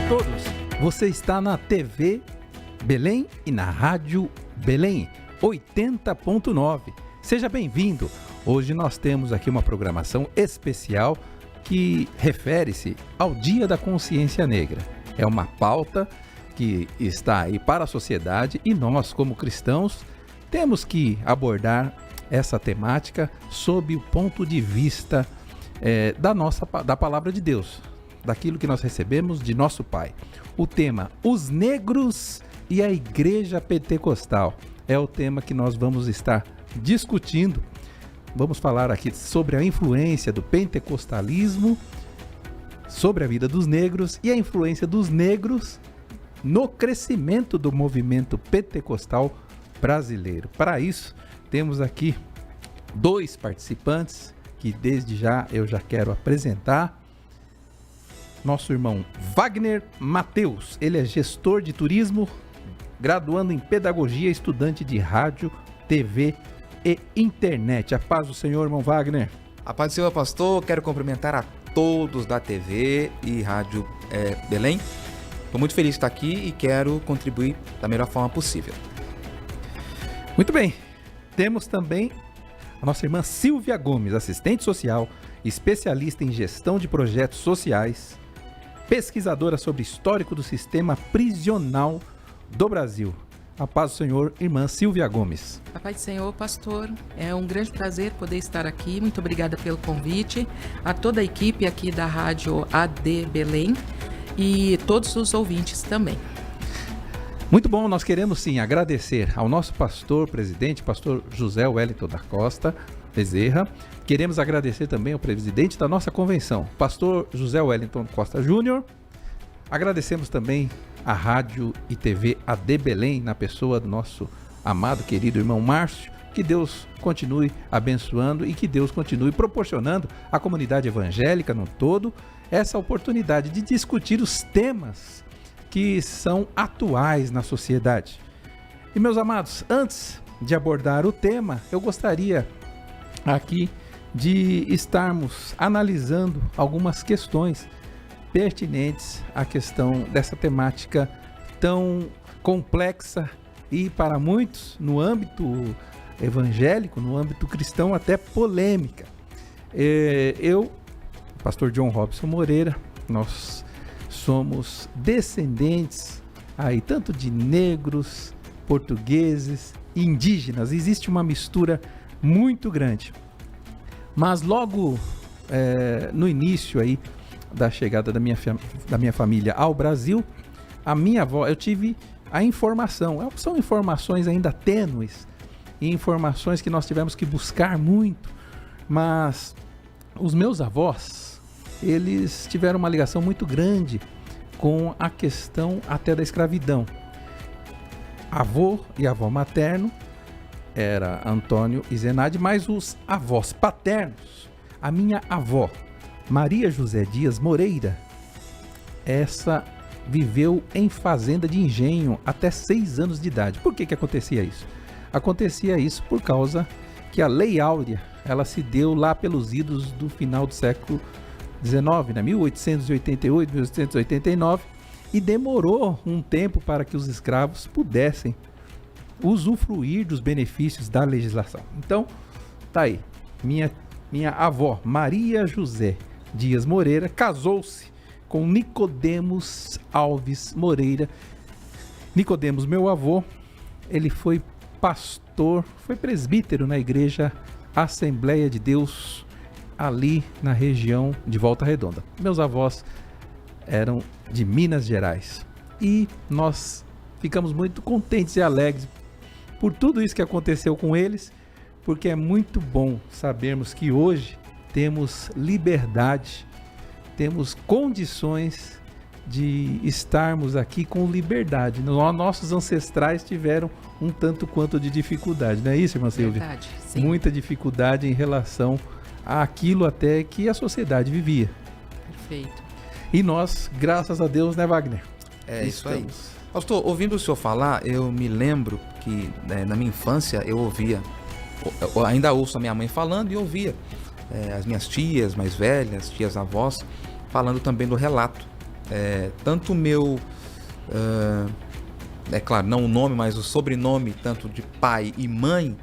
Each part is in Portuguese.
todos. Você está na TV Belém e na Rádio Belém 80.9. Seja bem-vindo. Hoje nós temos aqui uma programação especial que refere-se ao Dia da Consciência Negra. É uma pauta que está aí para a sociedade e nós, como cristãos, temos que abordar essa temática sob o ponto de vista da palavra de Deus, daquilo que nós recebemos de nosso Pai. O tema, os negros e a Igreja Pentecostal, é o tema que nós vamos estar discutindo. Vamos falar aqui sobre a influência do pentecostalismo sobre a vida dos negros e a influência dos negros no crescimento do movimento pentecostal brasileiro. Para isso, temos aqui dois participantes que desde já eu já quero apresentar. Nosso irmão Wagner Mateus, ele é gestor de turismo, graduando em pedagogia, estudante de rádio, TV e internet. A paz do Senhor, irmão Wagner. A paz do Senhor, pastor. Quero cumprimentar a todos da TV e Rádio Belém. Estou muito feliz de estar aqui e quero contribuir da melhor forma possível. Muito bem. Temos também a nossa irmã Silvia Gomes, assistente social, especialista em gestão de projetos sociais, pesquisadora sobre histórico do sistema prisional do Brasil. A paz do Senhor, irmã Silvia Gomes. A paz do Senhor, pastor. É um grande prazer poder estar aqui. Muito obrigada pelo convite. A toda a equipe aqui da Rádio AD Belém e todos os ouvintes também. Muito bom, nós queremos sim agradecer ao nosso pastor, presidente, pastor José Wellington da Costa Bezerra. Queremos agradecer também ao presidente da nossa convenção, pastor José Wellington Costa Júnior. Agradecemos também a Rádio e TV AD Belém, na pessoa do nosso amado, querido irmão Márcio. Que Deus continue abençoando e que Deus continue proporcionando à comunidade evangélica no todo essa oportunidade de discutir os temas que são atuais na sociedade. E meus amados, antes de abordar o tema, eu gostaria aqui de estarmos analisando algumas questões pertinentes à questão dessa temática tão complexa e para muitos, no âmbito evangélico, no âmbito cristão, até polêmica. Eu, pastor John Robson Moreira, nós somos descendentes aí tanto de negros, portugueses e indígenas. Existe uma mistura muito grande. Mas logo no início aí da chegada da minha família ao Brasil, a minha avó, eu tive a informação, são informações ainda tênues, e informações que nós tivemos que buscar muito, mas os meus avós, eles tiveram uma ligação muito grande com a questão até da escravidão. Avô e avó materno era Antônio e Zenade, mas os avós paternos, a minha avó, Maria José Dias Moreira, essa viveu em fazenda de engenho até 6 anos de idade. Por que acontecia isso? Acontecia isso por causa que a Lei Áurea, ela se deu lá pelos idos do final do século XIX, né? 1888, 1889, e demorou um tempo para que os escravos pudessem usufruir dos benefícios da legislação. Então, tá aí, minha avó, Maria José Dias Moreira, casou-se com Nicodemos Alves Moreira. Nicodemos, meu avô, ele foi pastor, foi presbítero na igreja Assembleia de Deus, ali na região de Volta Redonda. Meus avós eram de Minas Gerais e nós ficamos muito contentes e alegres por tudo isso que aconteceu com eles, porque é muito bom sabermos que hoje temos liberdade, temos condições de estarmos aqui com liberdade. Nossos ancestrais tiveram um tanto quanto de dificuldade, não é isso, irmã Silvia? Verdade, sim. Muita dificuldade em relação àquilo até que a sociedade vivia. Perfeito. E nós, graças a Deus, né, Wagner? Isso aí. Pastor, ouvindo o senhor falar, eu me lembro que na minha infância eu ouvia, eu ainda ouço a minha mãe falando e ouvia as minhas tias mais velhas, tias avós, falando também do relato tanto o meu, é claro, não o nome, mas o sobrenome, tanto de pai e mãe,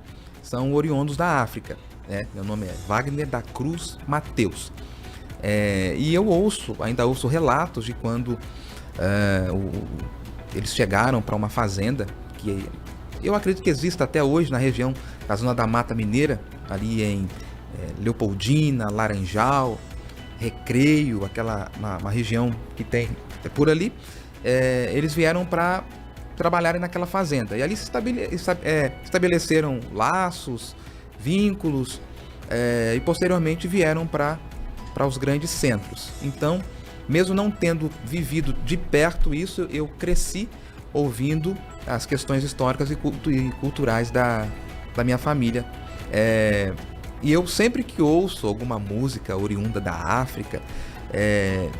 são oriundos da África, né? Meu nome é Wagner da Cruz Mateus. E eu ainda ouço relatos de quando eles chegaram para uma fazenda que eu acredito que existe até hoje na região da zona da Mata Mineira, ali em Leopoldina, Laranjal, Recreio, uma região que tem por ali. Eles vieram para trabalharem naquela fazenda e ali se estabeleceram laços, vínculos, e posteriormente vieram para os grandes centros. Então, mesmo não tendo vivido de perto isso, eu cresci ouvindo as questões históricas e culturais da minha família. E eu sempre que ouço alguma música oriunda da África,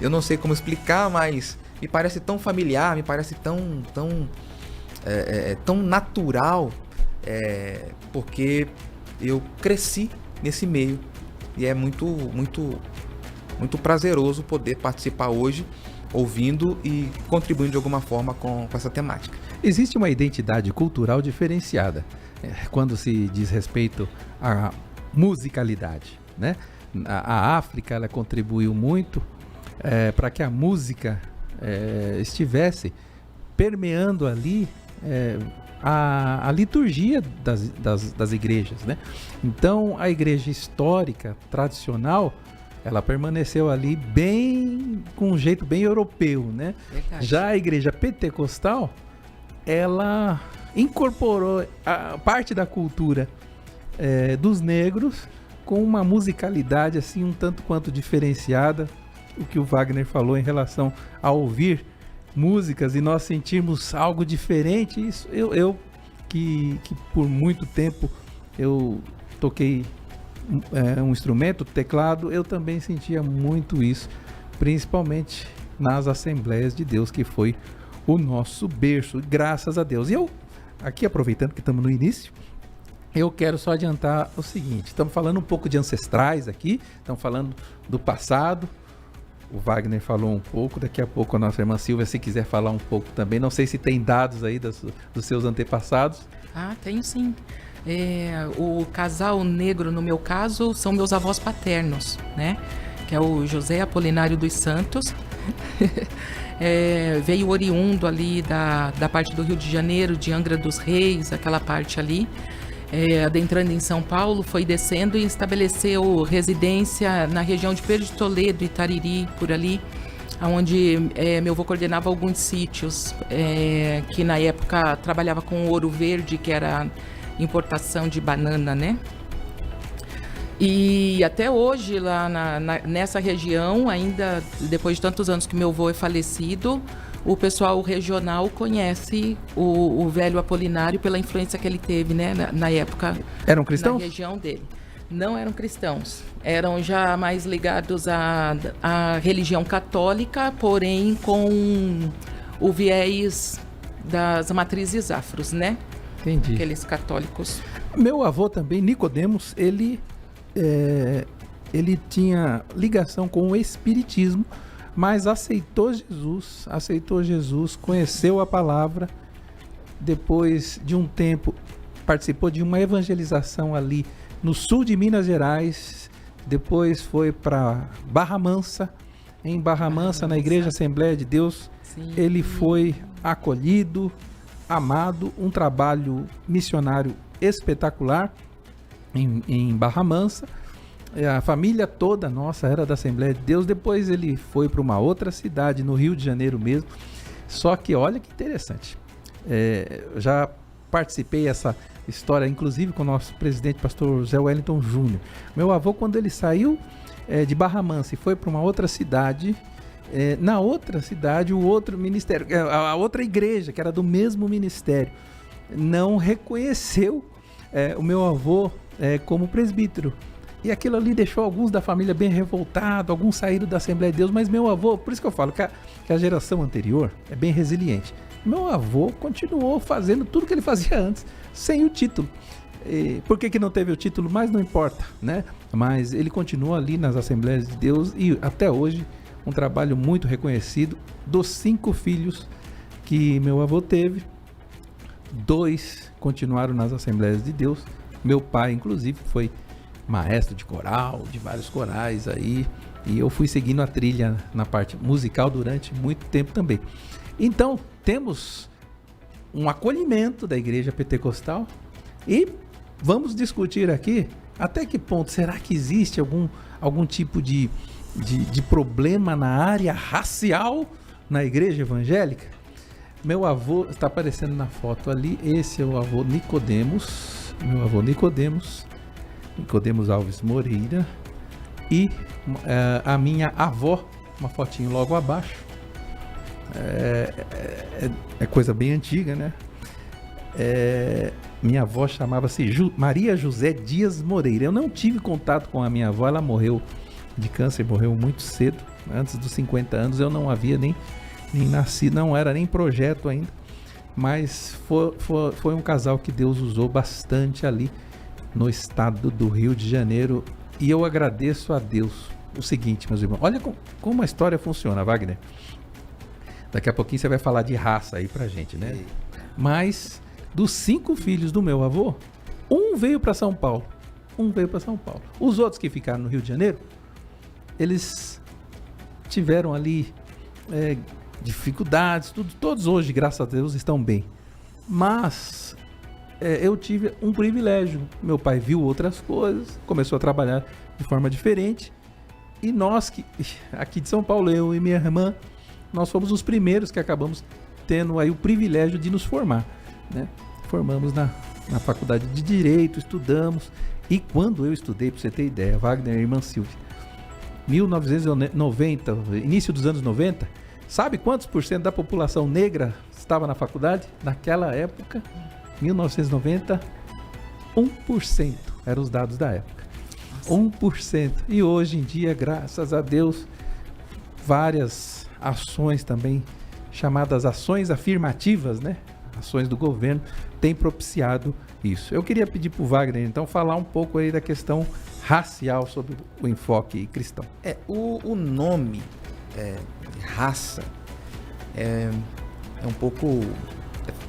eu não sei como explicar, mas me parece tão familiar, me parece tão natural, porque eu cresci nesse meio e é muito, muito, muito prazeroso poder participar hoje, ouvindo e contribuindo de alguma forma com essa temática. Existe uma identidade cultural diferenciada quando se diz respeito à musicalidade, né? A África, ela contribuiu muito para que a música estivesse permeando ali a liturgia das igrejas, né? Então, a igreja histórica, tradicional, ela permaneceu ali com um jeito bem europeu, né? Verdade. Já a igreja pentecostal, ela incorporou a parte da cultura dos negros com uma musicalidade assim um tanto quanto diferenciada, o que o Wagner falou em relação a ouvir músicas e nós sentirmos algo diferente. Isso eu que por muito tempo eu toquei um instrumento, teclado, eu também sentia muito isso, principalmente nas Assembleias de Deus, que foi o nosso berço, graças a Deus. E eu, aqui aproveitando que estamos no início, eu quero só adiantar o seguinte: estamos falando um pouco de ancestrais aqui, estamos falando do passado. O Wagner falou um pouco, daqui a pouco a nossa irmã Silvia, se quiser falar um pouco também. Não sei se tem dados aí dos seus antepassados. Tenho sim. O casal negro, no meu caso, são meus avós paternos, né? Que é o José Apolinário dos Santos. Veio oriundo ali da parte do Rio de Janeiro, de Angra dos Reis, aquela parte ali. Adentrando em São Paulo, foi descendo e estabeleceu residência na região de Pedro de Toledo, Itariri, por ali, onde meu avô coordenava alguns sítios, que na época trabalhava com ouro verde, que era importação de banana, né? E até hoje, lá nessa região, ainda depois de tantos anos que meu avô é falecido, o pessoal regional conhece o velho Apolinário pela influência que ele teve, né, na época. Eram cristãos? Na região dele. Não eram cristãos. Eram já mais ligados à religião católica, porém com o viés das matrizes afros, né? Entendi. Aqueles católicos. Meu avô também, Nicodemos, ele tinha ligação com o espiritismo, mas aceitou Jesus, conheceu a palavra, depois de um tempo participou de uma evangelização ali no sul de Minas Gerais, depois foi para Barra Mansa, em Barra Mansa, na Igreja Assembleia de Deus. Sim. Ele foi acolhido, amado, um trabalho missionário espetacular em Barra Mansa. A família toda nossa era da Assembleia de Deus. Depois ele foi para uma outra cidade, no Rio de Janeiro mesmo. Só que olha que interessante. Já participei essa história, inclusive com o nosso presidente, pastor José Wellington Júnior. Meu avô, quando ele saiu de Barra Mansa e foi para uma outra cidade, na outra cidade, o outro ministério, a outra igreja, que era do mesmo ministério, não reconheceu o meu avô como presbítero. E aquilo ali deixou alguns da família bem revoltados, alguns saíram da Assembleia de Deus, mas meu avô, por isso que eu falo que a geração anterior é bem resiliente. Meu avô continuou fazendo tudo que ele fazia antes, sem o título. Por que não teve o título? Mas não importa, né? Mas ele continuou ali nas Assembleias de Deus e até hoje um trabalho muito reconhecido. Dos 5 filhos que meu avô teve, 2 continuaram nas Assembleias de Deus. Meu pai, inclusive, foi maestro de coral, de vários corais aí, e eu fui seguindo a trilha na parte musical durante muito tempo também. Então, temos um acolhimento da igreja pentecostal e vamos discutir aqui até que ponto será que existe algum tipo de problema na área racial na igreja evangélica. Meu avô está aparecendo na foto ali, esse é o avô Nicodemos, meu avô Nicodemos Alves Moreira, e a minha avó, uma fotinho logo abaixo, é coisa bem antiga, né? Minha avó chamava-se Maria José Dias Moreira. Eu não tive contato com a minha avó, ela morreu de câncer, morreu muito cedo, antes dos 50 anos, eu não havia nem nascido, não era nem projeto ainda, mas foi um casal que Deus usou bastante ali no estado do Rio de Janeiro, e eu agradeço a Deus o seguinte, meus irmãos, olha como a história funciona, Wagner. Daqui a pouquinho você vai falar de raça aí pra gente, né? Mas dos 5 filhos do meu avô, um veio para São Paulo. Os outros que ficaram no Rio de Janeiro, eles tiveram ali dificuldades, todos hoje, graças a Deus, estão bem. Mas eu tive um privilégio. Meu pai viu outras coisas, começou a trabalhar de forma diferente. E nós, aqui de São Paulo, eu e minha irmã, nós fomos os primeiros que acabamos tendo aí o privilégio de nos formar, né? Formamos na faculdade de Direito, estudamos. E quando eu estudei, para você ter ideia, Wagner e irmã Silvia, 1990, início dos anos 90, sabe quantos por cento da população negra estava na faculdade? Naquela época, 1990, 1% eram os dados da época. 1%. E hoje em dia, graças a Deus, várias ações também, chamadas ações afirmativas, né? Ações do governo, têm propiciado isso. Eu queria pedir para o Wagner, então, falar um pouco aí da questão racial sobre o enfoque cristão. O nome raça é um pouco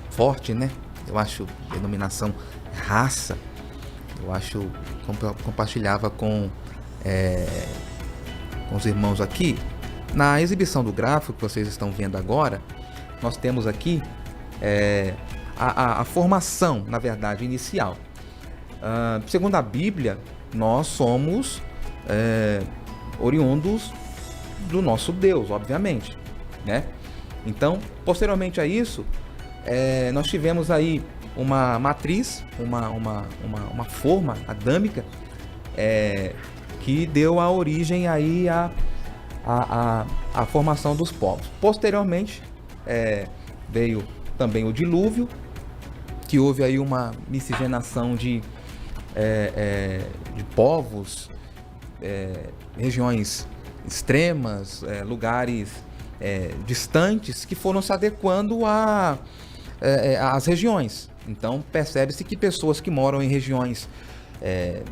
forte, né? Eu acho a denominação raça, eu acho, como eu compartilhava com os irmãos aqui, na exibição do gráfico que vocês estão vendo agora, nós temos aqui a formação, na verdade, inicial. Segundo a Bíblia, nós somos oriundos do nosso Deus, obviamente, né? Então, posteriormente a isso, nós tivemos aí uma matriz, uma forma adâmica, que deu a origem aí à formação dos povos. Posteriormente, veio também o dilúvio, que houve aí uma miscigenação de povos, regiões extremas, lugares distantes, que foram se adequando às regiões. Então percebe-se que pessoas que moram em regiões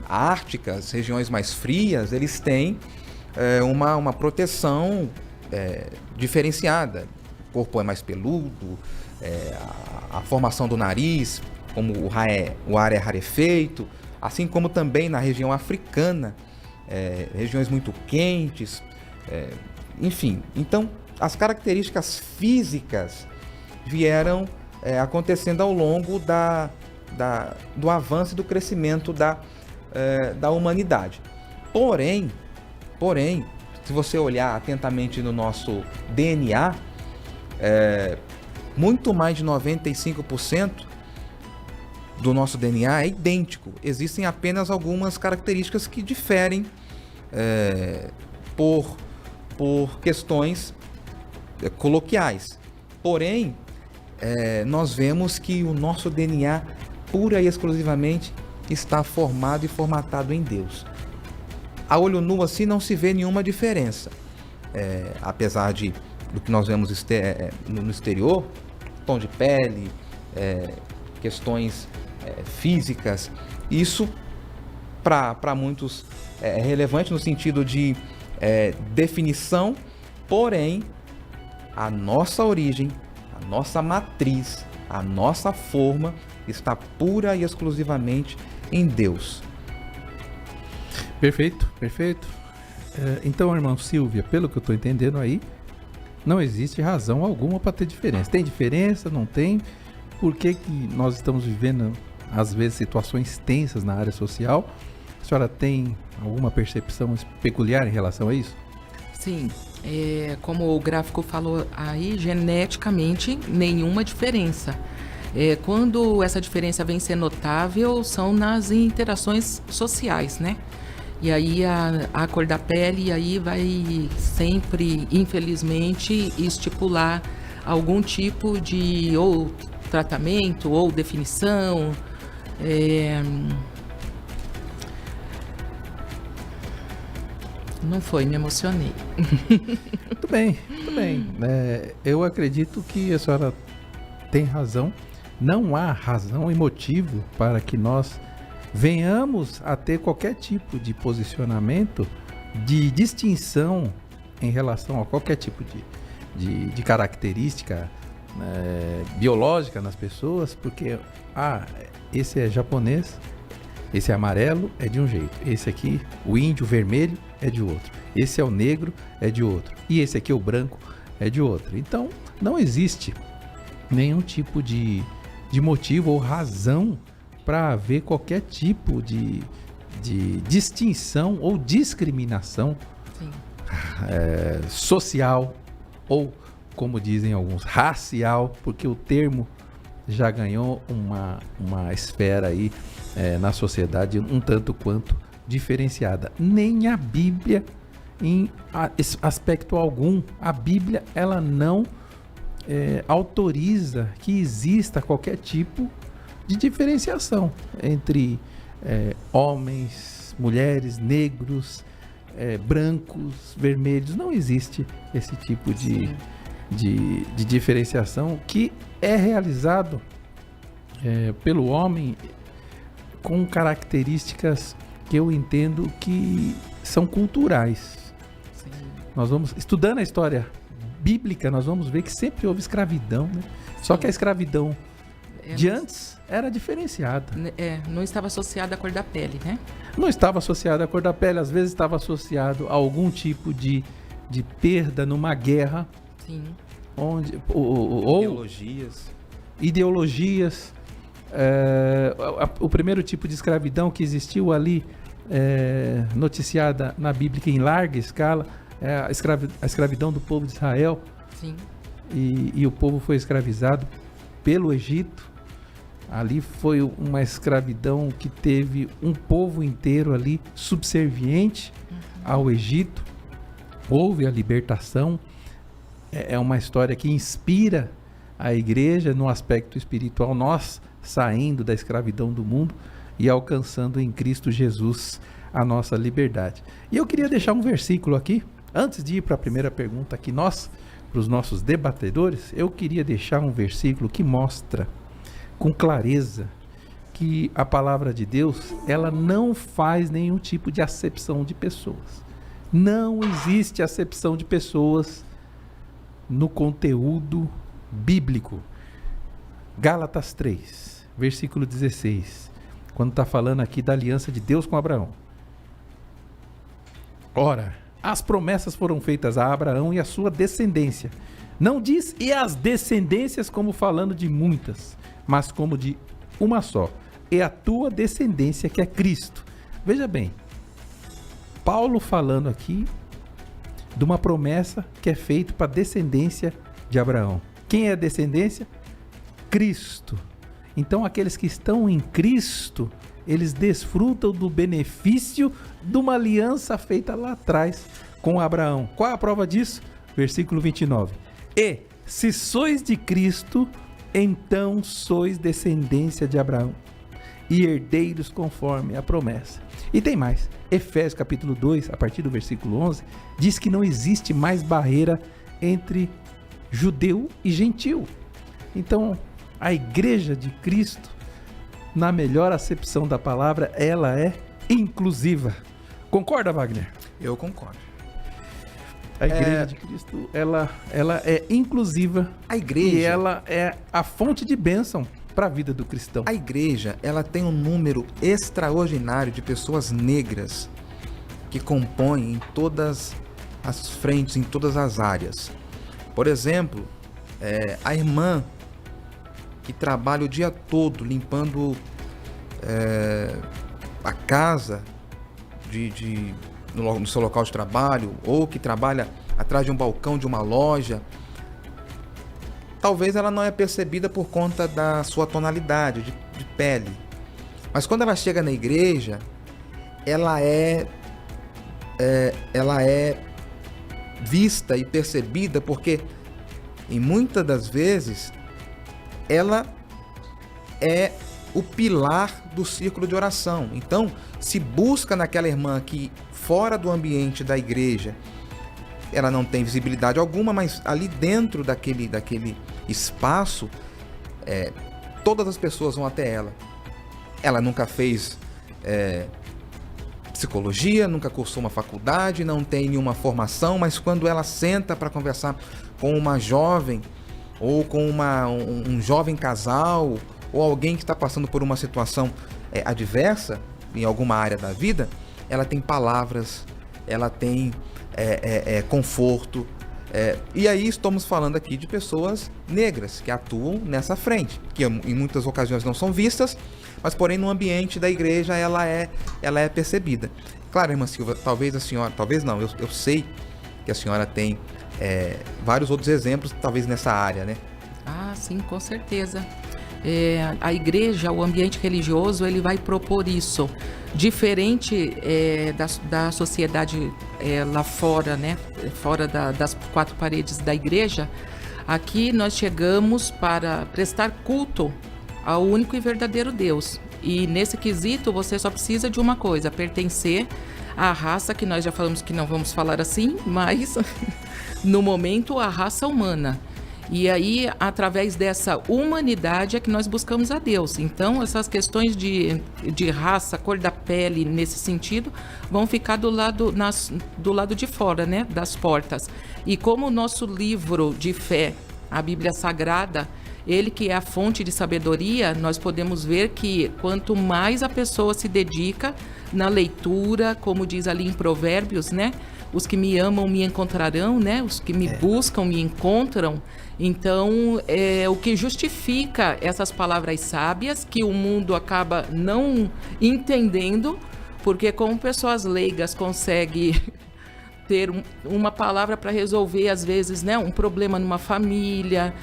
árticas, regiões mais frias, eles têm uma proteção diferenciada. O corpo é mais peludo, a formação do nariz, como o ar é rarefeito, assim como também na região africana, regiões muito quentes, enfim. Então, as características físicas vieram acontecendo ao longo do avanço e do crescimento da humanidade. Porém, se você olhar atentamente no nosso DNA, muito mais de 95% do nosso DNA é idêntico. Existem apenas algumas características que diferem por questões coloquiais. Porém, nós vemos que o nosso DNA, pura e exclusivamente, está formado e formatado em Deus. A olho nu assim não se vê nenhuma diferença. Apesar do que nós vemos no exterior, tom de pele, questões físicas, isso para muitos é relevante no sentido de definição Porém, a nossa origem, a nossa matriz, a nossa forma está pura e exclusivamente em Deus. Perfeito, perfeito. Então, irmão Silvia, pelo que eu estou entendendo aí, não existe razão alguma para ter diferença. Tem diferença? Não tem? Por que nós estamos vivendo, às vezes, situações tensas na área social? A senhora tem alguma percepção peculiar em relação a isso? Sim, como o gráfico falou aí, geneticamente nenhuma diferença. Quando essa diferença vem ser notável, são nas interações sociais, né? E aí a cor da pele aí vai sempre, infelizmente, estipular algum tipo de ou tratamento ou definição. Não foi, me emocionei. Muito bem, muito bem. Eu acredito que a senhora tem razão. Não há razão e motivo para que nós venhamos a ter qualquer tipo de posicionamento de distinção em relação a qualquer tipo de característica biológica nas pessoas, porque esse é japonês, esse é amarelo, é de um jeito, esse aqui, o índio vermelho, é de outro, esse é o negro, é de outro, e esse aqui, o branco, é de outro. Então, não existe nenhum tipo de motivo ou razão para haver qualquer tipo de distinção ou discriminação social ou, como dizem alguns, racial, porque o termo já ganhou uma esfera aí na sociedade um tanto quanto diferenciada. Nem a Bíblia, em aspecto algum, a Bíblia ela não autoriza que exista qualquer tipo de diferenciação entre homens, mulheres, negros, brancos, vermelhos. Não existe esse tipo de diferenciação que é realizado pelo homem com características que eu entendo que são culturais. Sim. Nós vamos, estudando a história bíblica, nós vamos ver que sempre houve escravidão, né? Só que a escravidão de antes era diferenciada. Não estava associada à cor da pele, né? Não estava associada à cor da pele, às vezes estava associado a algum tipo de perda numa guerra. Sim. Onde, ideologias. O primeiro tipo de escravidão que existiu ali, noticiada na Bíblia em larga escala, é a escravidão do povo de Israel. Sim. E o povo foi escravizado pelo Egito. Ali foi uma escravidão que teve um povo inteiro ali subserviente ao Egito. Houve a libertação. É uma história que inspira a igreja no aspecto espiritual, nós saindo da escravidão do mundo e alcançando em Cristo Jesus a nossa liberdade. E eu queria deixar um versículo aqui, antes de ir para a primeira pergunta aqui, para os nossos debatedores, eu queria deixar um versículo que mostra com clareza que a palavra de Deus, ela não faz nenhum tipo de acepção de pessoas. Não existe acepção de pessoas no conteúdo bíblico. Gálatas 3, versículo 16, quando está falando aqui da aliança de Deus com Abraão. Ora, as promessas foram feitas a Abraão e a sua descendência. Não diz e as descendências como falando de muitas, mas como de uma só. É a tua descendência que é Cristo. Veja bem, Paulo falando aqui de uma promessa que é feita para a descendência de Abraão. Quem é a descendência? Cristo. Então aqueles que estão em Cristo, eles desfrutam do benefício de uma aliança feita lá atrás com Abraão. Qual é a prova disso? Versículo 29. E se sois de Cristo, então sois descendência de Abraão e herdeiros conforme a promessa. E tem mais. Efésios capítulo 2, a partir do versículo 11, diz que não existe mais barreira entre judeu e gentil. Então, a igreja de Cristo, na melhor acepção da palavra, ela é inclusiva. Concorda, Wagner? Eu concordo. A Igreja de Cristo, ela é inclusiva. A igreja... E ela é a fonte de bênção para a vida do cristão. A igreja, ela tem um número extraordinário de pessoas negras que compõem em todas as frentes, em todas as áreas. Por exemplo, a irmã que trabalha o dia todo limpando a casa no seu local de trabalho, ou que trabalha atrás de um balcão de uma loja, talvez ela não é percebida por conta da sua tonalidade de pele. Mas quando ela chega na igreja, ela é vista e percebida porque, em muitas das vezes, ela é o pilar do círculo de oração. Então, se busca naquela irmã que, fora do ambiente da igreja, ela não tem visibilidade alguma, mas ali dentro daquele espaço, todas as pessoas vão até ela. Ela nunca fez psicologia, nunca cursou uma faculdade, não tem nenhuma formação, mas quando ela senta para conversar com uma jovem, ou com um jovem casal, ou alguém que está passando por uma situação adversa em alguma área da vida, ela tem palavras, ela tem conforto. E aí estamos falando aqui de pessoas negras que atuam nessa frente, que em muitas ocasiões não são vistas, mas porém no ambiente da igreja ela é percebida. Claro, irmã Silva, talvez a senhora, talvez não, eu sei que a senhora tem vários outros exemplos, talvez nessa área, né? Ah, sim, com certeza. A igreja, o ambiente religioso, ele vai propor isso. Diferente da sociedade lá fora, né? Fora das quatro paredes da igreja, aqui nós chegamos para prestar culto ao único e verdadeiro Deus. E nesse quesito você só precisa de uma coisa: pertencer à raça, que nós já falamos que não vamos falar assim, mas no momento a raça humana. E aí, através dessa humanidade é que nós buscamos a Deus. Então, essas questões de raça, cor da pele, nesse sentido, vão ficar do lado de fora, né, das portas. E como o nosso livro de fé, a Bíblia Sagrada, ele que é a fonte de sabedoria, nós podemos ver que quanto mais a pessoa se dedica na leitura, como diz ali em Provérbios, né? Os que me amam me encontrarão, né? Os que me buscam me encontram. Então, o que justifica essas palavras sábias que o mundo acaba não entendendo, porque como pessoas leigas conseguem ter uma palavra para resolver, às vezes, né, um problema numa família,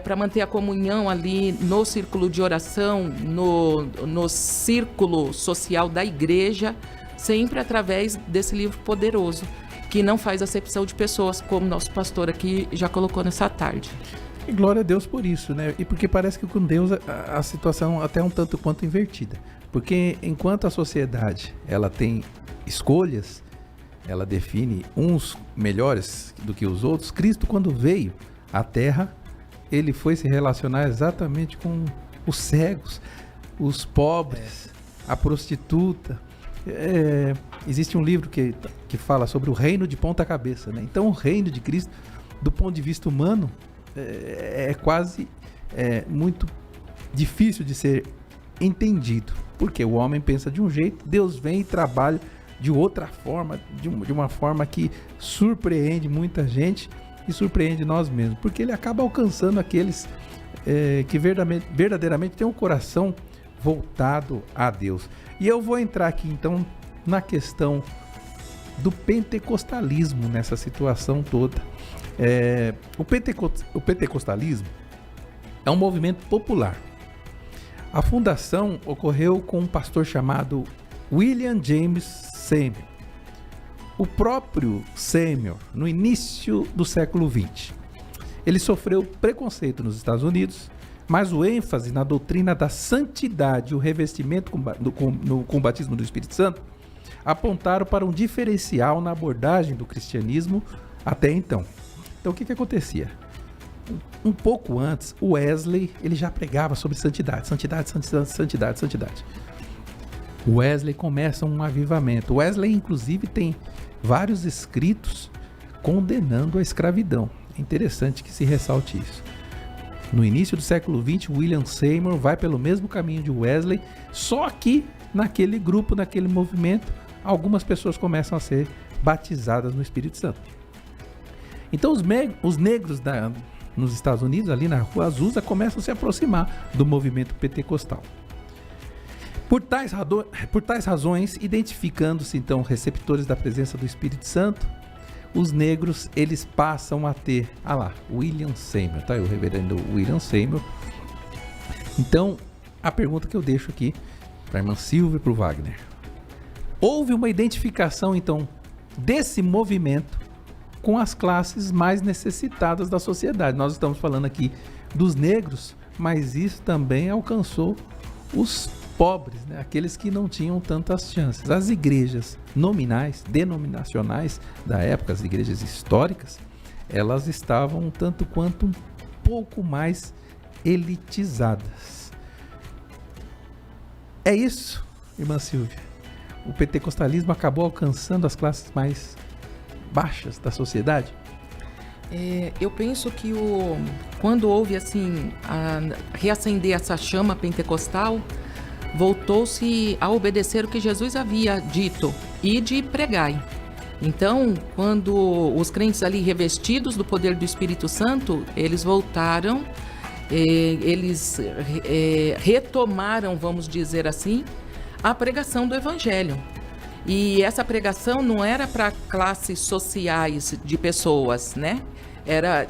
para manter a comunhão ali no círculo de oração, no círculo social da igreja, sempre através desse livro poderoso, que não faz acepção de pessoas, como nosso pastor aqui já colocou nessa tarde. E glória a Deus por isso, né? E porque parece que com Deus a situação até um tanto quanto invertida. Porque enquanto a sociedade ela tem escolhas, ela define uns melhores do que os outros, Cristo, quando veio à Terra, ele foi se relacionar exatamente com os cegos, os pobres, a prostituta. Existe um livro que fala sobre o reino de ponta cabeça, né? Então o reino de Cristo, do ponto de vista humano, é quase muito difícil de ser entendido, porque o homem pensa de um jeito, Deus vem e trabalha de outra forma, de uma forma que surpreende muita gente e surpreende nós mesmos, porque ele acaba alcançando aqueles que verdadeiramente têm um coração voltado a Deus. E eu vou entrar aqui então na questão do pentecostalismo nessa situação toda. O pentecostalismo é um movimento popular. A fundação ocorreu com um pastor chamado William James Seymour. O próprio Seymour, no início do século XX, ele sofreu preconceito nos Estados Unidos, mas o ênfase na doutrina da santidade e o revestimento com o batismo do Espírito Santo apontaram para um diferencial na abordagem do cristianismo até então. Então o que acontecia? Um pouco antes, o Wesley ele já pregava sobre santidade. O Wesley começa um avivamento. O Wesley, inclusive, tem vários escritos condenando a escravidão. É interessante que se ressalte isso. No início do século XX, William Seymour vai pelo mesmo caminho de Wesley, só que naquele grupo, naquele movimento, algumas pessoas começam a ser batizadas no Espírito Santo. Então os negros nos Estados Unidos, ali na Rua Azusa, começam a se aproximar do movimento pentecostal. Por tais razões, identificando-se então receptores da presença do Espírito Santo, os negros, eles passam a ter, William Seymour, tá aí o reverendo William Seymour. Então, a pergunta que eu deixo aqui para a irmã Silvia e para o Wagner. Houve uma identificação, então, desse movimento com as classes mais necessitadas da sociedade. Nós estamos falando aqui dos negros, mas isso também alcançou os pobres, né? Aqueles que não tinham tantas chances. As igrejas nominais, denominacionais da época, as igrejas históricas, elas estavam um tanto quanto um pouco mais elitizadas. É isso, irmã Silvia. O pentecostalismo acabou alcançando as classes mais baixas da sociedade? Eu penso que quando houve assim reacender essa chama pentecostal, voltou-se a obedecer o que Jesus havia dito, ide e pregai. Então, quando os crentes ali revestidos do poder do Espírito Santo, eles voltaram, eles retomaram, vamos dizer assim, a pregação do Evangelho. E essa pregação não era para classes sociais de pessoas, né? Era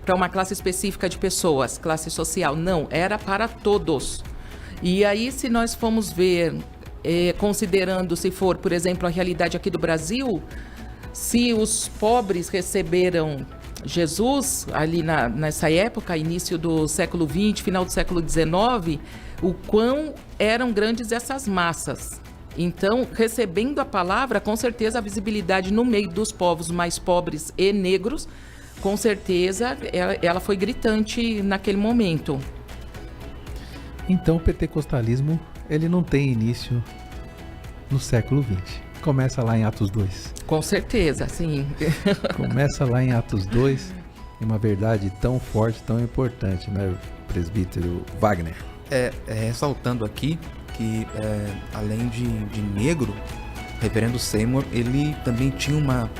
para uma classe específica de pessoas, classe social. Não, era para todos. E aí, se nós formos ver, considerando, se for, por exemplo, a realidade aqui do Brasil, se os pobres receberam Jesus, ali nessa época, início do século XX, final do século XIX, o quão eram grandes essas massas. Então, recebendo a palavra, com certeza a visibilidade no meio dos povos mais pobres e negros, com certeza ela foi gritante naquele momento. Então o pentecostalismo, ele não tem início no século XX. Começa lá em Atos 2. Com certeza, sim. Começa lá em Atos 2, e uma verdade tão forte, tão importante, né, presbítero Wagner? Ressaltando aqui que, além de negro, o reverendo Seymour, ele também tinha uma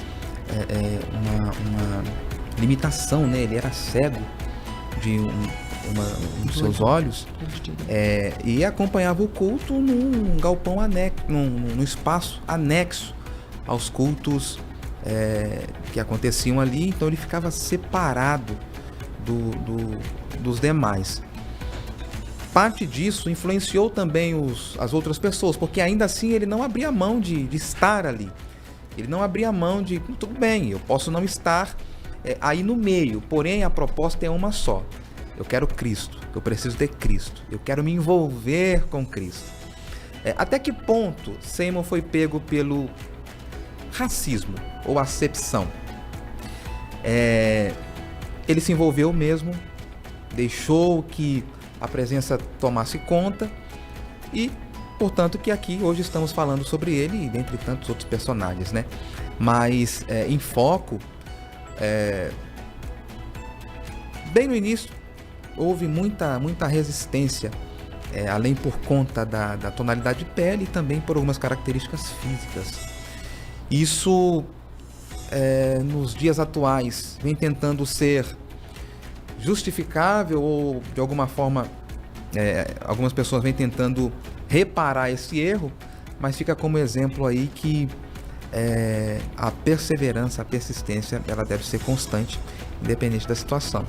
limitação, né? Ele era cego de dos seus olhos, e acompanhava o culto num galpão anexo, num espaço anexo aos cultos que aconteciam ali. Então ele ficava separado dos demais. Parte disso influenciou também as outras pessoas, porque ainda assim ele não abria mão de estar ali. Ele não abria mão de, tudo bem, eu posso não estar aí no meio, porém a proposta é uma só. Eu quero Cristo, eu preciso de Cristo, eu quero me envolver com Cristo. Até que ponto Seymour foi pego pelo racismo ou acepção? Ele se envolveu mesmo, deixou que a presença tomasse conta e, portanto, que aqui hoje estamos falando sobre ele e dentre tantos outros personagens, né? Mas em foco, bem no início, houve muita resistência, além por conta da tonalidade de pele e também por algumas características físicas. Isso, nos dias atuais, vem tentando ser justificável ou, de alguma forma, algumas pessoas vêm tentando reparar esse erro, mas fica como exemplo aí que a perseverança, a persistência, ela deve ser constante, independente da situação.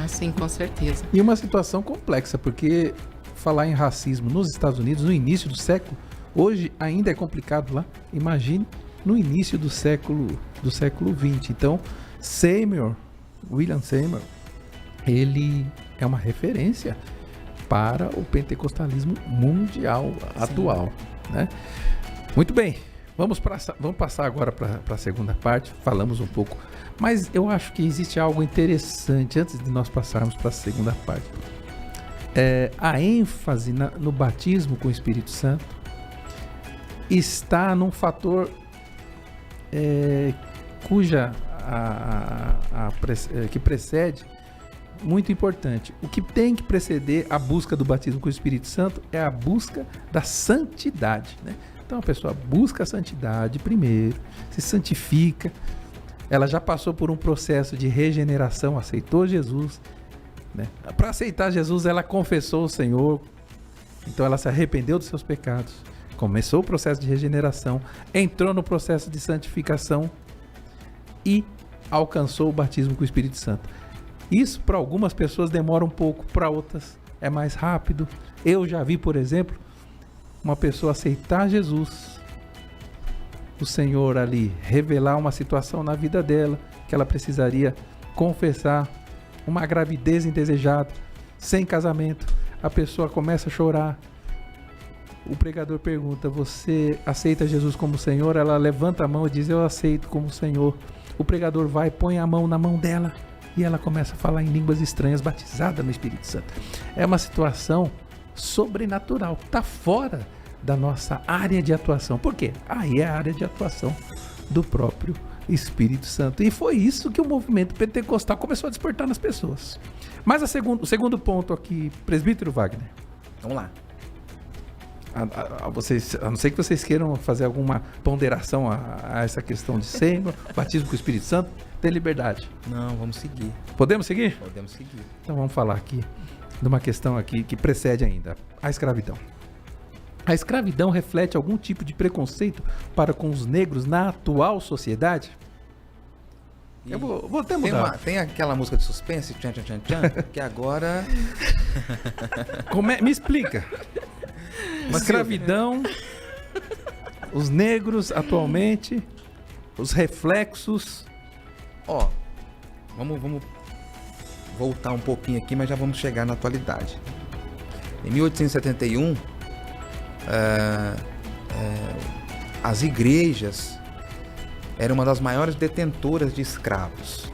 Sim, com certeza. E uma situação complexa, porque falar em racismo nos Estados Unidos no início do século, hoje ainda é complicado lá. Imagine no início do século XX. Então, William Seymour, ele é uma referência para o pentecostalismo mundial atual, né? Muito bem, vamos passar agora para a segunda parte. Falamos um pouco, mas eu acho que existe algo interessante antes de nós passarmos para a segunda parte. A ênfase no batismo com o Espírito Santo está num fator cuja que precede, muito importante. O que tem que preceder a busca do batismo com o Espírito Santo é a busca da santidade, né? Então a pessoa busca a santidade primeiro, se santifica, ela já passou por um processo de regeneração, aceitou Jesus, né? Para aceitar Jesus, ela confessou o Senhor, então ela se arrependeu dos seus pecados, começou o processo de regeneração, entrou no processo de santificação e alcançou o batismo com o Espírito Santo. Isso para algumas pessoas demora um pouco, para outras é mais rápido. Eu já vi, por exemplo, uma pessoa aceitar Jesus, o Senhor ali revelar uma situação na vida dela, que ela precisaria confessar, uma gravidez indesejada, sem casamento. A pessoa começa a chorar. O pregador pergunta: você aceita Jesus como Senhor? Ela levanta a mão e diz: eu aceito como Senhor. O pregador vai, põe a mão na mão dela e ela começa a falar em línguas estranhas, batizada no Espírito Santo. É uma situação sobrenatural, está fora da nossa área de atuação. Por quê? Aí é a área de atuação do próprio Espírito Santo. E foi isso que o movimento pentecostal começou a despertar nas pessoas. Mas o segundo ponto aqui, presbítero Wagner. Vamos lá. A não ser que vocês queiram fazer alguma ponderação a essa questão de sêmen, batismo com o Espírito Santo, tem liberdade. Não, vamos seguir. Podemos seguir? Podemos seguir. Então vamos falar aqui de uma questão aqui que precede ainda, a escravidão. A escravidão reflete algum tipo de preconceito para com os negros na atual sociedade? Eu vou até mudar. Tem aquela música de suspense, tchan, tchan, tchan, tchan, que agora... Me explica. Escravidão, os negros atualmente, os reflexos. Ó, vamos voltar um pouquinho aqui, mas já vamos chegar na atualidade. Em 1871, as igrejas eram uma das maiores detentoras de escravos.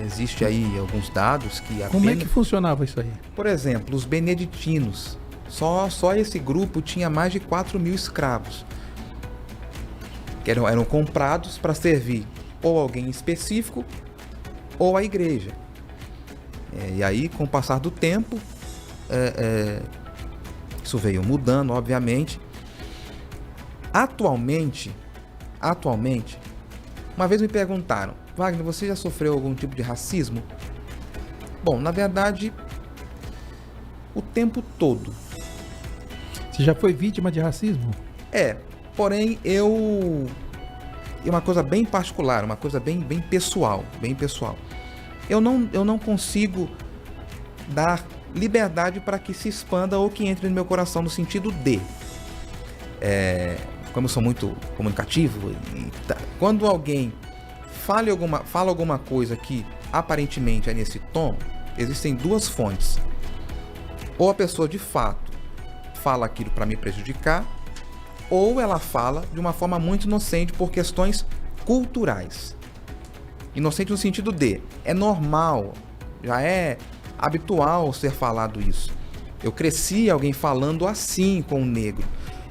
Existe aí alguns dados que apenas... Como é que funcionava isso aí? Por exemplo, os beneditinos. Só esse grupo tinha mais de 4.000 escravos. Que eram comprados para servir ou alguém específico ou a igreja. E aí, com o passar do tempo, isso veio mudando, obviamente. Atualmente, uma vez me perguntaram: Wagner, você já sofreu algum tipo de racismo? Bom, na verdade, o tempo todo. Você já foi vítima de racismo? Porém, é uma coisa bem particular, uma coisa bem pessoal, Eu não consigo dar liberdade para que se expanda ou que entre no meu coração no sentido de... como eu sou muito comunicativo, quando alguém fala alguma coisa que aparentemente é nesse tom, existem duas fontes. Ou a pessoa de fato fala aquilo para me prejudicar, ou ela fala de uma forma muito inocente por questões culturais. Inocente no sentido de, é normal, já é habitual ser falado isso. Eu cresci alguém falando assim com o negro.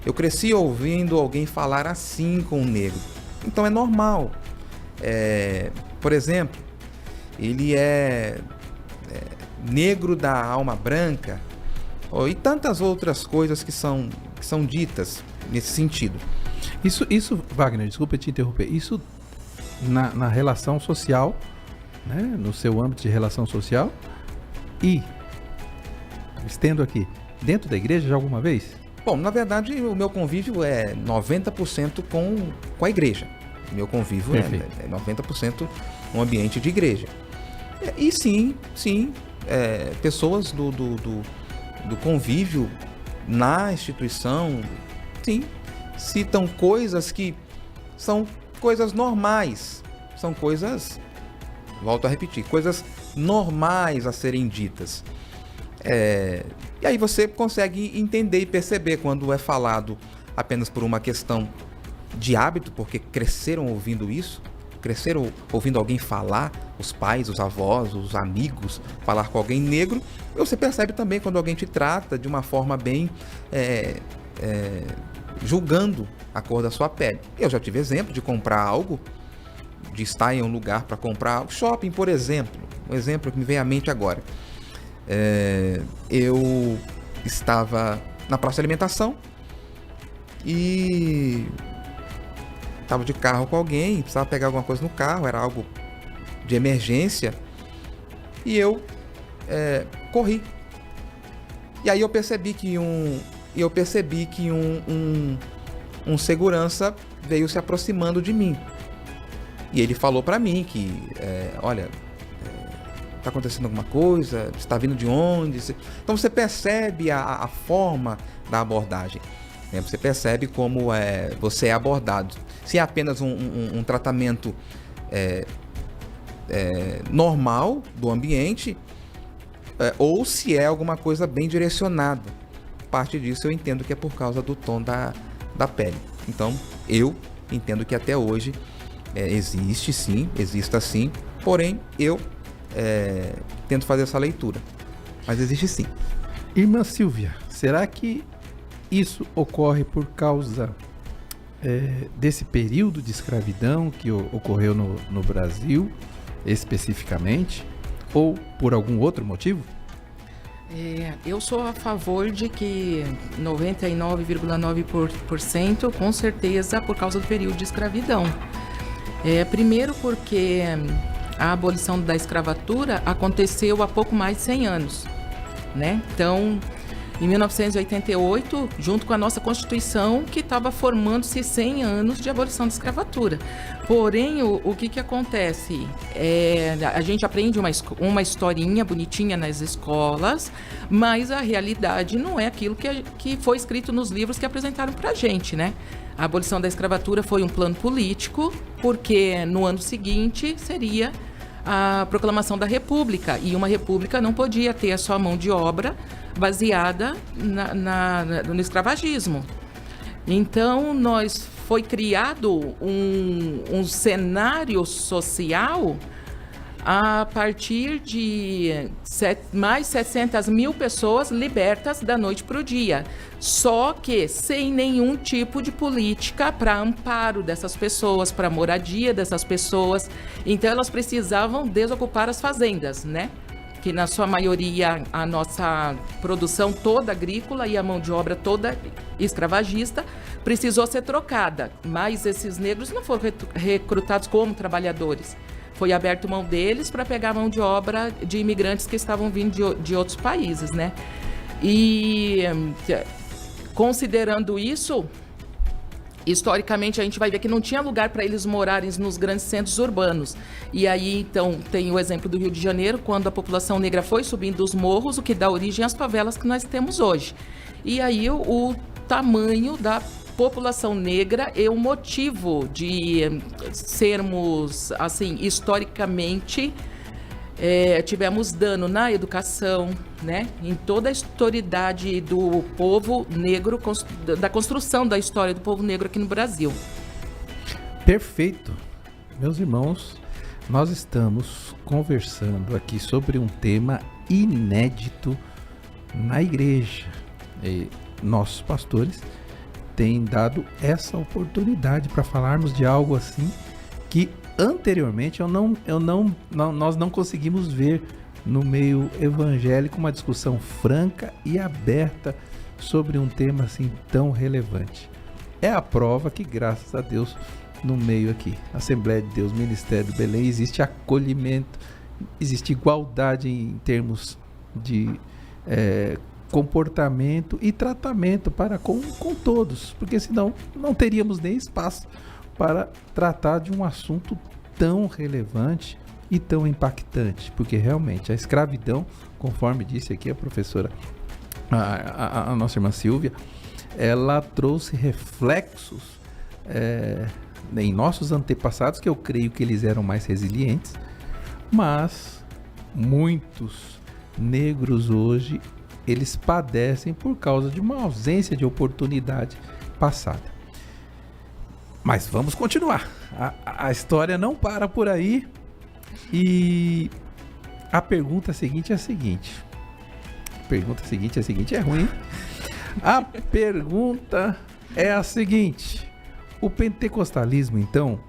Eu cresci ouvindo alguém falar assim com o negro. Então é normal. Por exemplo, ele é negro da alma branca, e tantas outras coisas que são ditas nesse sentido. Isso, Wagner, desculpa te interromper, isso na relação social, né, no seu âmbito de relação social, e estendo aqui, dentro da igreja já alguma vez? Bom, na verdade o meu convívio é 90% com a igreja. Meu convívio é 90% no ambiente de igreja. E sim, pessoas do convívio na instituição, sim, citam coisas que são coisas normais, são coisas, volto a repetir, coisas normais a serem ditas. E aí você consegue entender e perceber quando é falado apenas por uma questão de hábito, porque cresceram ouvindo isso, cresceram ouvindo alguém falar, os pais, os avós, os amigos, falar com alguém negro. Você percebe também quando alguém te trata de uma forma bem julgando a cor da sua pele. Eu já tive exemplo de comprar algo de estar em um lugar para comprar, shopping, por exemplo, um exemplo que me vem à mente agora. Eu estava na praça de alimentação e estava de carro com alguém, precisava pegar alguma coisa no carro, era algo de emergência, e eu corri. E aí eu percebi que um segurança veio se aproximando de mim. E ele falou para mim que, olha, tá acontecendo alguma coisa, você tá vindo de onde? Então você percebe a forma da abordagem, né? Você percebe como você é abordado. Se é apenas um tratamento normal do ambiente, ou se é alguma coisa bem direcionada. Parte disso eu entendo que é por causa do tom da pele. Então eu entendo que até hoje existe sim, porém eu tento fazer essa leitura, mas existe sim. Irmã Silvia, será que isso ocorre por causa desse período de escravidão que ocorreu no Brasil, especificamente, ou por algum outro motivo? Eu sou a favor de que 99,9% com certeza por causa do período de escravidão. Primeiro porque a abolição da escravatura aconteceu há pouco mais de 100 anos, né? Então, em 1988, junto com a nossa Constituição, que estava formando-se 100 anos de abolição da escravatura. Porém, o que acontece? A gente aprende uma historinha bonitinha nas escolas, mas a realidade não é aquilo que foi escrito nos livros que apresentaram para a gente, né? A abolição da escravatura foi um plano político, porque no ano seguinte seria a proclamação da República, e uma república não podia ter a sua mão de obra baseada no escravagismo. Então, foi criado um cenário social a partir de mais 700 mil pessoas libertas da noite para o dia, só que sem nenhum tipo de política para amparo dessas pessoas, para moradia dessas pessoas. Então elas precisavam desocupar as fazendas, né? Que na sua maioria a nossa produção toda agrícola e a mão de obra toda escravagista precisou ser trocada, mas esses negros não foram recrutados como trabalhadores. Foi aberto mão deles para pegar mão de obra de imigrantes que estavam vindo de outros países, né? E considerando isso, historicamente a gente vai ver que não tinha lugar para eles morarem nos grandes centros urbanos. E aí, então, tem o exemplo do Rio de Janeiro, quando a população negra foi subindo os morros, o que dá origem às favelas que nós temos hoje. E aí o tamanho da população negra é o motivo de sermos, assim, historicamente, tivemos dano na educação, né? Em toda a historicidade do povo negro, da construção da história do povo negro aqui no Brasil. Perfeito. Meus irmãos, nós estamos conversando aqui sobre um tema inédito na igreja. E nossos pastores têm dado essa oportunidade para falarmos de algo assim que anteriormente nós não conseguimos ver no meio evangélico uma discussão franca e aberta sobre um tema assim tão relevante. É a prova que, graças a Deus, no meio aqui, Assembleia de Deus, Ministério do Belém, existe acolhimento, existe igualdade em termos de comportamento e tratamento para com todos, porque senão não teríamos nem espaço para tratar de um assunto tão relevante e tão impactante, porque realmente a escravidão, conforme disse aqui a professora, a nossa irmã Silvia, ela trouxe reflexos em nossos antepassados, que eu creio que eles eram mais resilientes, mas muitos negros hoje eles padecem por causa de uma ausência de oportunidade passada. Mas vamos continuar. A história não para por aí. E a pergunta seguinte é a seguinte. É ruim. A pergunta é a seguinte. O pentecostalismo, então,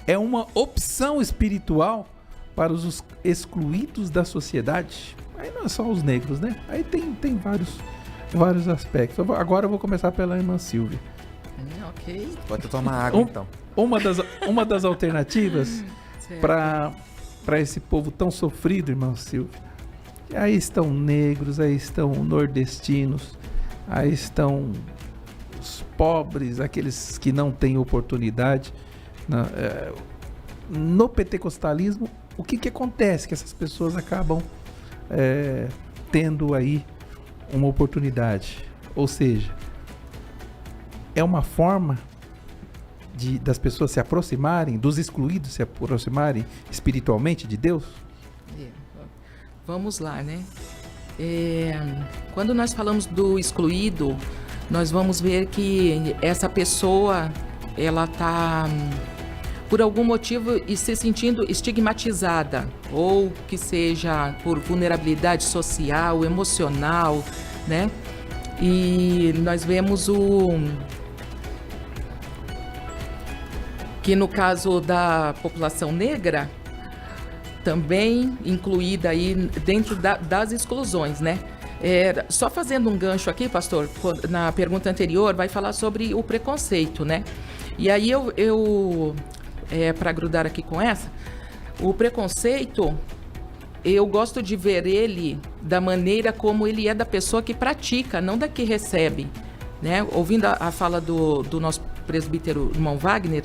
é uma opção espiritual para os excluídos da sociedade. Aí não é só os negros, né? Aí tem vários aspectos. Agora eu vou começar pela irmã Silvia. Ok. Pode tomar água, então. Uma das alternativas para esse povo tão sofrido, irmã Silvia. Aí estão negros, aí estão nordestinos, aí estão os pobres, aqueles que não têm oportunidade. No pentecostalismo, o que acontece? Que essas pessoas acabam tendo aí uma oportunidade. Ou seja, é uma forma das pessoas se aproximarem, dos excluídos se aproximarem espiritualmente de Deus? Vamos lá, né? Quando nós falamos do excluído, nós vamos ver que essa pessoa, ela está, por algum motivo, se sentindo estigmatizada, ou que seja por vulnerabilidade social, emocional, né? E nós vemos que no caso da população negra, também incluída aí dentro das exclusões, né? Só fazendo um gancho aqui, pastor, na pergunta anterior, vai falar sobre o preconceito, né? E aí para grudar aqui com essa, o preconceito, eu gosto de ver ele da maneira como ele é da pessoa que pratica, não da que recebe, né? Ouvindo a fala do nosso presbítero irmão Wagner,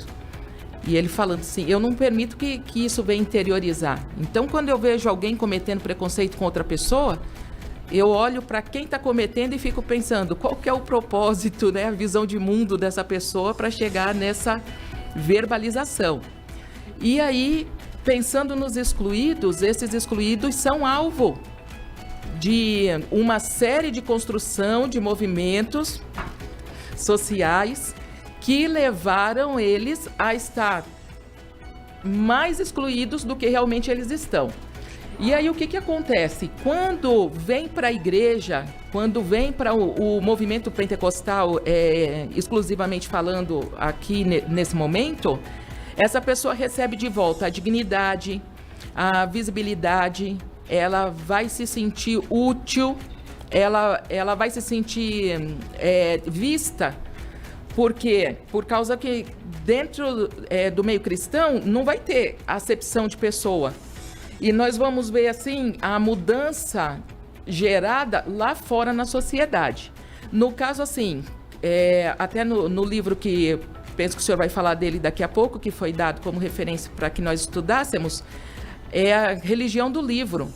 e ele falando assim, eu não permito que isso venha interiorizar. Então, quando eu vejo alguém cometendo preconceito com outra pessoa, eu olho para quem está cometendo e fico pensando, qual que é o propósito, né, a visão de mundo dessa pessoa para chegar nessa verbalização. E aí, pensando nos excluídos, esses excluídos são alvo de uma série de construção de movimentos sociais que levaram eles a estar mais excluídos do que realmente eles estão. E aí o que acontece? Quando vem para a igreja, quando vem para o movimento pentecostal, exclusivamente falando aqui nesse momento, essa pessoa recebe de volta a dignidade, a visibilidade, ela vai se sentir útil, ela vai se sentir vista. Por quê? Por causa que dentro do meio cristão não vai ter acepção de pessoa. E nós vamos ver, assim, a mudança gerada lá fora na sociedade. No caso, assim, até no livro que penso que o senhor vai falar dele daqui a pouco, que foi dado como referência para que nós estudássemos, é a religião do livro.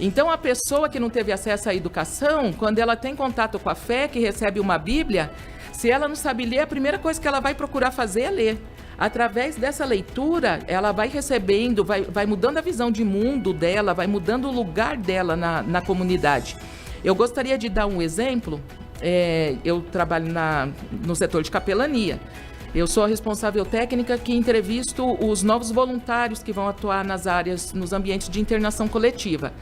Então, a pessoa que não teve acesso à educação, quando ela tem contato com a fé, que recebe uma Bíblia, se ela não sabe ler, a primeira coisa que ela vai procurar fazer é ler. Através dessa leitura, ela vai recebendo, vai mudando a visão de mundo dela, vai mudando o lugar dela na comunidade. Eu gostaria de dar um exemplo. Eu trabalho no setor de capelania. Eu sou a responsável técnica que entrevisto os novos voluntários que vão atuar nas áreas, nos ambientes de internação coletiva.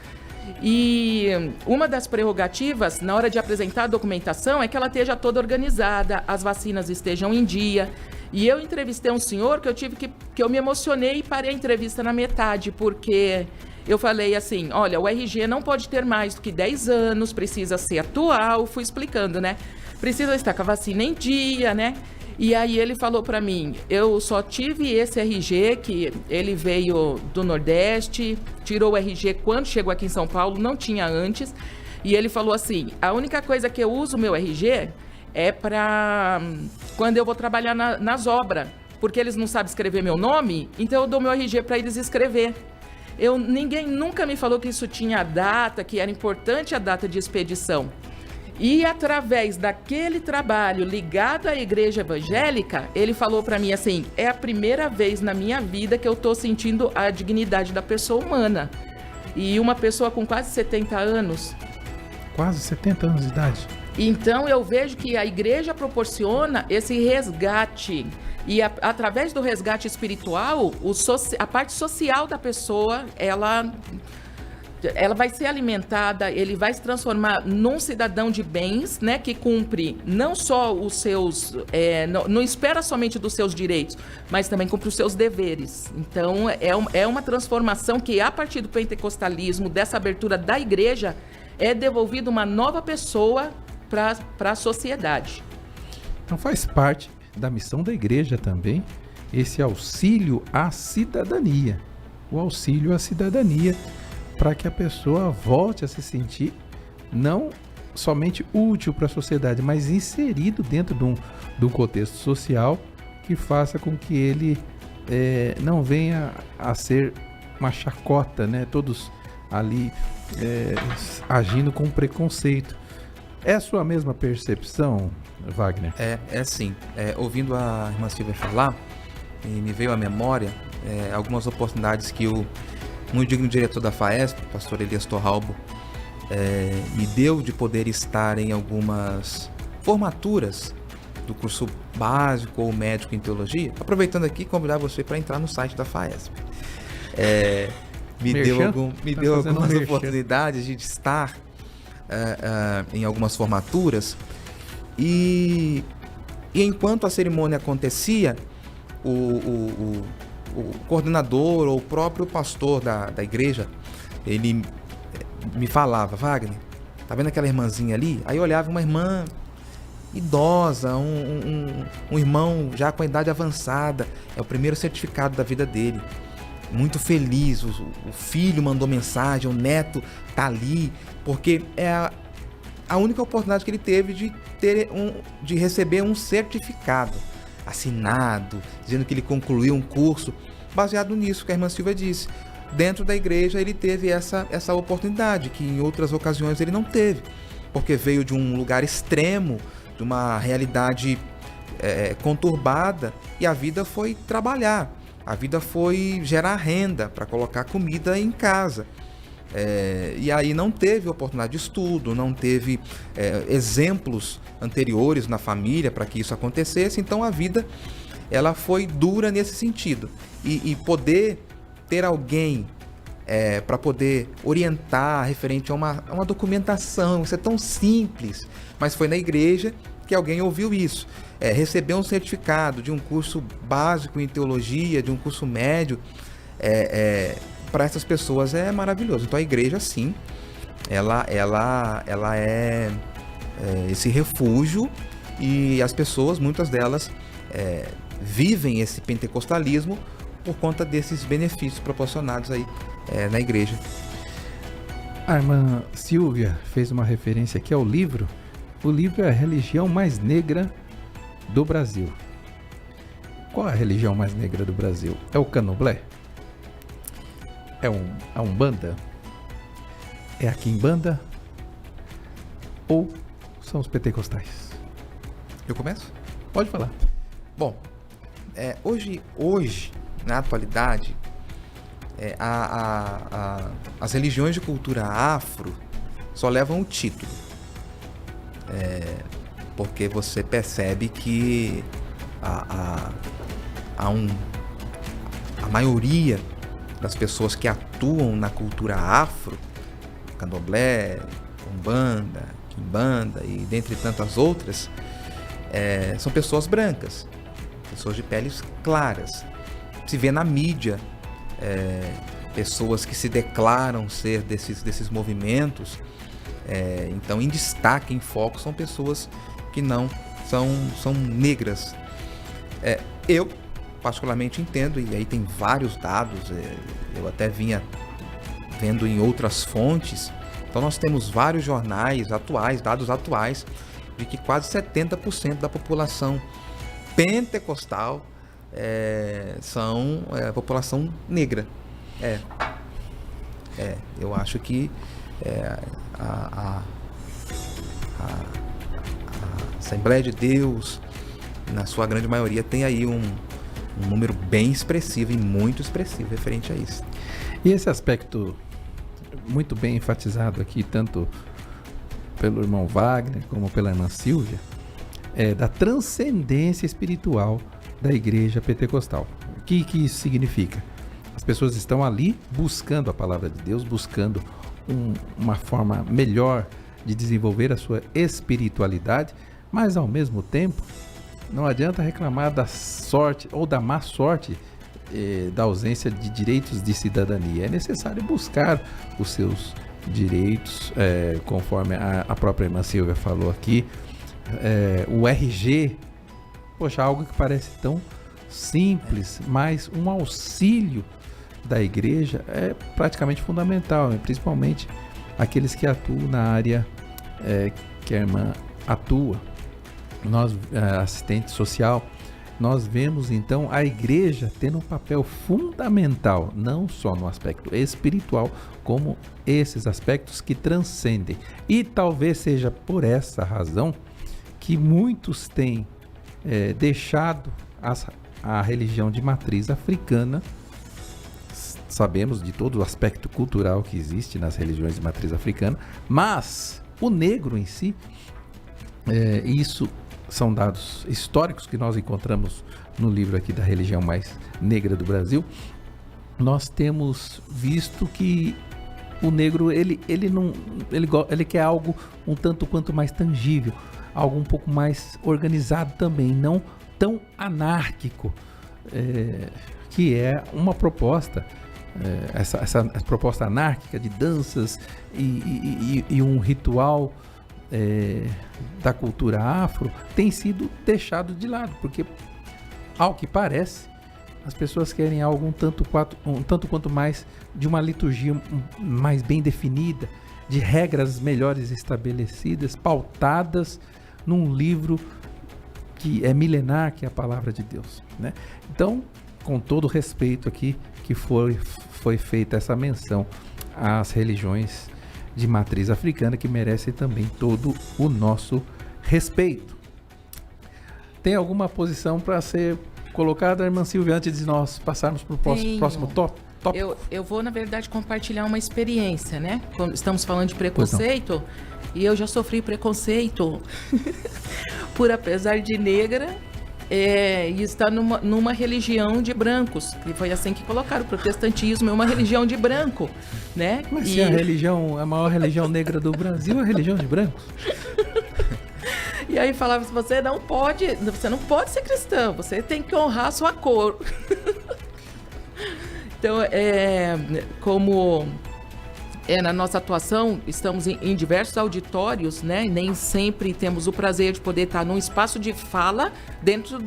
E uma das prerrogativas, na hora de apresentar a documentação, é que ela esteja toda organizada, as vacinas estejam em dia. E eu entrevistei um senhor que eu me emocionei e parei a entrevista na metade, porque eu falei assim, olha, o RG não pode ter mais do que 10 anos, precisa ser atual, fui explicando, né? Precisa estar com a vacina em dia, né? E aí ele falou para mim, eu só tive esse RG, que ele veio do Nordeste, tirou o RG quando chegou aqui em São Paulo, não tinha antes. E ele falou assim, a única coisa que eu uso o meu RG é para quando eu vou trabalhar nas obras, porque eles não sabem escrever meu nome, então eu dou meu RG para eles escrever. Ninguém nunca me falou que isso tinha data, que era importante a data de expedição. E através daquele trabalho ligado à igreja evangélica, ele falou para mim assim, é a primeira vez na minha vida que eu estou sentindo a dignidade da pessoa humana. E uma pessoa com quase 70 anos. Quase 70 anos de idade. Então eu vejo que a igreja proporciona esse resgate. E através do resgate espiritual, a parte social da pessoa, ela ela vai ser alimentada, ele vai se transformar num cidadão de bens, né, que cumpre não só os seus, não espera somente dos seus direitos, mas também cumpre os seus deveres. Então, é uma transformação que, a partir do pentecostalismo, dessa abertura da igreja, é devolvida uma nova pessoa para a sociedade. Então faz parte da missão da igreja também esse auxílio à cidadania. O auxílio à cidadania, para que a pessoa volte a se sentir não somente útil para a sociedade, mas inserido dentro de um contexto social que faça com que ele não venha a ser uma chacota, né? Todos ali agindo com preconceito. É a sua mesma percepção, Wagner? É sim. Ouvindo a irmã Silvia falar, me veio à memória algumas oportunidades que o muito digno diretor da FAESP, o pastor Elias Torralbo, me deu de poder estar em algumas formaturas do curso básico ou médico em teologia. Aproveitando aqui, convidar você para entrar no site da FAESP. Me deu algumas oportunidades de estar em algumas formaturas e enquanto a cerimônia acontecia, o coordenador ou o próprio pastor da igreja, ele me falava: Wagner, tá vendo aquela irmãzinha ali? Aí eu olhava uma irmã idosa, um irmão já com a idade avançada, é o primeiro certificado da vida dele, muito feliz, o filho mandou mensagem, o neto tá ali, porque é a única oportunidade que ele teve de receber um certificado assinado, dizendo que ele concluiu um curso. Baseado nisso que a irmã Silvia disse, dentro da igreja ele teve essa oportunidade, que em outras ocasiões ele não teve, porque veio de um lugar extremo, de uma realidade conturbada, e a vida foi trabalhar, a vida foi gerar renda para colocar comida em casa. E aí não teve oportunidade de estudo, não teve exemplos anteriores na família para que isso acontecesse. Então a vida ela foi dura nesse sentido, e poder ter alguém para poder orientar referente a uma documentação, isso é tão simples, mas foi na igreja que alguém ouviu isso, recebeu um certificado de um curso básico em teologia, de um curso médio, para essas pessoas é maravilhoso. Então a igreja, sim, ela é esse refúgio, e as pessoas, muitas delas, vivem esse pentecostalismo por conta desses benefícios proporcionados aí na igreja. A irmã Silvia fez uma referência aqui ao livro. O livro é a religião mais negra do Brasil. Qual é a religião mais negra do Brasil? É o candomblé? É a Umbanda? É a Quimbanda? Ou são os pentecostais? Eu começo? Pode falar. Bom, hoje, na atualidade, as religiões de cultura afro só levam o título. Porque você percebe que a maioria das pessoas que atuam na cultura afro, candomblé, umbanda, quimbanda e dentre tantas outras, são pessoas brancas, pessoas de peles claras. Se vê na mídia pessoas que se declaram ser desses movimentos, então em destaque, em foco, são pessoas que não são negras. Eu particularmente entendo, e aí tem vários dados, eu até vinha vendo em outras fontes. Então nós temos vários jornais atuais, dados atuais, de que quase 70% da população pentecostal são população negra. Eu acho que a Assembleia de Deus, na sua grande maioria, tem aí um número bem expressivo e muito expressivo referente a isso. E esse aspecto muito bem enfatizado aqui, tanto pelo irmão Wagner como pela irmã Silvia, da transcendência espiritual da igreja pentecostal. O que isso significa? As pessoas estão ali buscando a palavra de Deus, buscando uma forma melhor de desenvolver a sua espiritualidade, mas ao mesmo tempo não adianta reclamar da sorte ou da má sorte da ausência de direitos de cidadania. É necessário buscar os seus direitos, conforme a própria irmã Silvia falou aqui, o RG, poxa, algo que parece tão simples, mas um auxílio da igreja é praticamente fundamental, principalmente aqueles que atuam na área que a irmã atua, nós, assistente social. Nós vemos então a igreja tendo um papel fundamental, não só no aspecto espiritual, como esses aspectos que transcendem. E talvez seja por essa razão que muitos têm deixado a religião de matriz africana. Sabemos de todo o aspecto cultural que existe nas religiões de matriz africana, mas o negro em si, isso são dados históricos que nós encontramos no livro aqui da religião mais negra do Brasil. Nós temos visto que o negro ele quer algo um tanto quanto mais tangível, algo um pouco mais organizado também, não tão anárquico, que é uma proposta, essa proposta anárquica de danças e um ritual da cultura afro tem sido deixado de lado, porque ao que parece as pessoas querem algo um tanto quanto mais de uma liturgia mais bem definida, de regras melhores estabelecidas, pautadas num livro que é milenar, que é a palavra de Deus, né? Então, com todo respeito aqui, que foi feita essa menção às religiões de matriz africana, que merecem também todo o nosso respeito. Tem alguma posição para ser colocada, irmã Silvia, antes de nós passarmos para o próximo tópico? Eu vou, na verdade, compartilhar uma experiência, né? Quando estamos falando de preconceito, e eu já sofri preconceito por apesar de negra e estar numa religião de brancos, que foi assim que colocaram, o protestantismo é uma religião de branco, né? Mas se a maior religião negra do Brasil é a religião de brancos. E aí falava assim, você não pode ser cristão, você tem que honrar a sua cor. Então, como na nossa atuação, estamos em diversos auditórios, né? Nem sempre temos o prazer de poder estar num espaço de fala dentro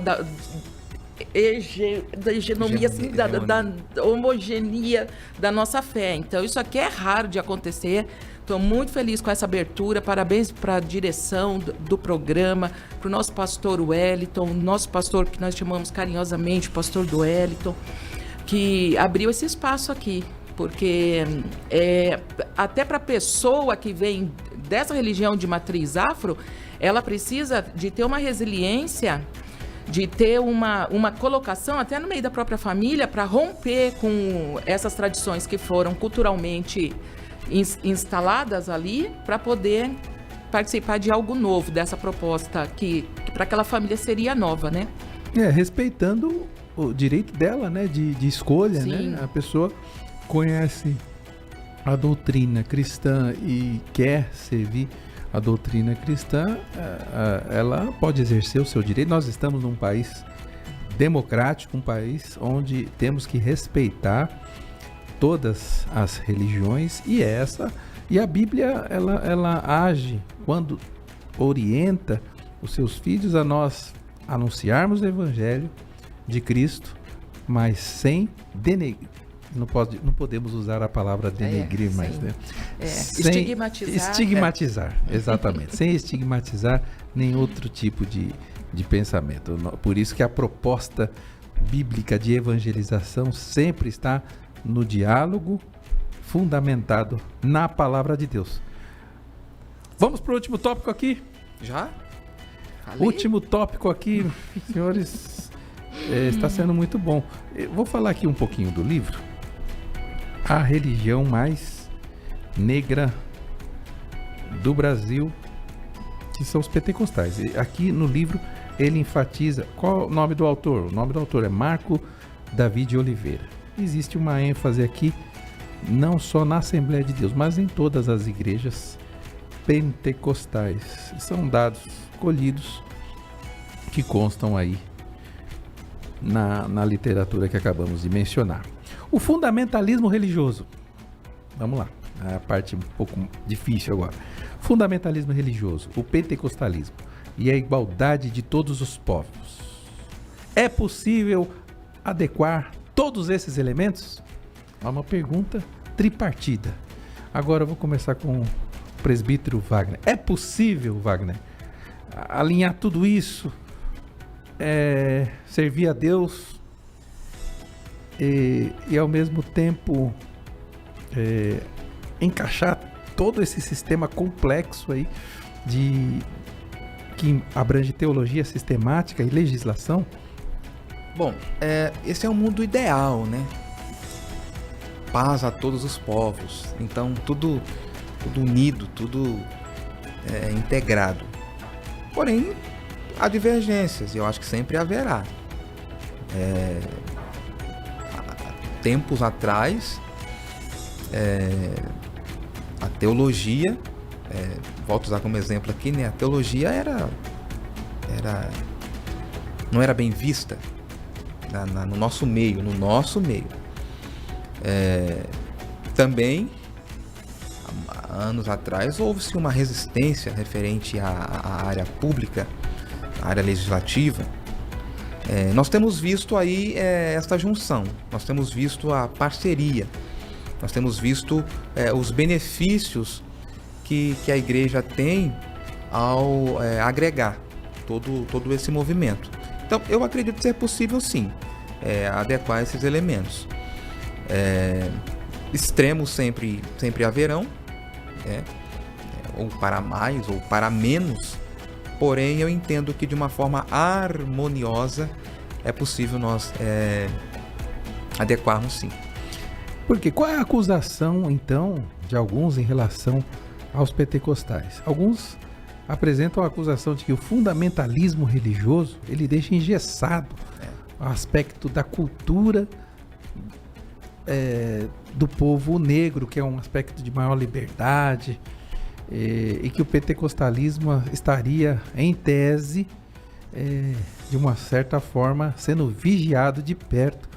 da hegemonia, assim, da homogeneia da nossa fé. Então, isso aqui é raro de acontecer. Estou muito feliz com essa abertura. Parabéns para a direção do programa, para o nosso pastor Wellington, nosso pastor que nós chamamos carinhosamente, pastor do Wellington, que abriu esse espaço aqui. Porque até para a pessoa que vem dessa religião de matriz afro, ela precisa de ter uma resiliência, de ter uma colocação até no meio da própria família para romper com essas tradições que foram culturalmente instaladas ali, para poder participar de algo novo, dessa proposta que para aquela família seria nova, né? Respeitando o direito dela, né, de escolha, Sim. né? A pessoa conhece a doutrina cristã e quer servir a doutrina cristã, ela pode exercer o seu direito. Nós estamos num país democrático, um país onde temos que respeitar todas as religiões, e a Bíblia ela age quando orienta os seus filhos a nós anunciarmos o Evangelho de Cristo, mas sem denegrir. Não podemos usar a palavra denegrir mais, né? Sem estigmatizar, exatamente. Sem estigmatizar nem outro tipo de pensamento. Por isso que a proposta bíblica de evangelização sempre está no diálogo fundamentado na palavra de Deus. Vamos para o último tópico aqui? Já? Último tópico aqui, senhores, está sendo muito bom. Eu vou falar aqui um pouquinho do livro. A religião mais negra do Brasil, que são os pentecostais. E aqui no livro ele enfatiza. Qual é o nome do autor? O nome do autor é Marco David Oliveira. Existe uma ênfase aqui não só na Assembleia de Deus, mas em todas as igrejas pentecostais. São dados colhidos que constam aí na literatura que acabamos de mencionar. O fundamentalismo religioso. Vamos lá, a parte um pouco difícil agora. Fundamentalismo religioso, o pentecostalismo e a igualdade de todos os povos. É possível adequar todos esses elementos? É uma pergunta tripartida. Agora eu vou começar com o presbítero Wagner. É possível, Wagner, alinhar tudo isso, servir a Deus e ao mesmo tempo encaixar todo esse sistema complexo aí que abrange teologia sistemática e legislação? Bom, esse é o mundo ideal, né? Paz a todos os povos. Então, tudo unido, tudo integrado. Porém, há divergências, e eu acho que sempre haverá. Tempos atrás, a teologia, volto a usar como exemplo aqui, né? A teologia não era bem vista no nosso meio. Também, há anos atrás, houve-se uma resistência referente à área pública, à área legislativa. Nós temos visto aí esta junção, nós temos visto a parceria, nós temos visto os benefícios que a igreja tem ao agregar todo esse movimento. Então, eu acredito ser possível, sim, adequar esses elementos. Extremos sempre haverão, ou para mais ou para menos, porém eu entendo que de uma forma harmoniosa é possível nós adequarmos, sim. Porque qual é a acusação, então, de alguns em relação aos pentecostais? Alguns apresentam a acusação de que o fundamentalismo religioso, ele deixa engessado o aspecto da cultura do povo negro, que é um aspecto de maior liberdade, e que o pentecostalismo estaria, em tese, de uma certa forma, sendo vigiado de perto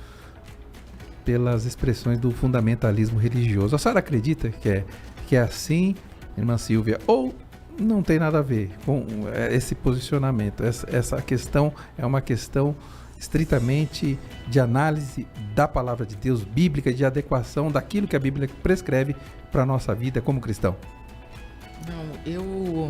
pelas expressões do fundamentalismo religioso. A senhora acredita que é assim, irmã Silvia, ou não tem nada a ver com esse posicionamento? Essa questão é uma questão estritamente de análise da palavra de Deus bíblica, de adequação daquilo que a Bíblia prescreve para a nossa vida como cristão? Não,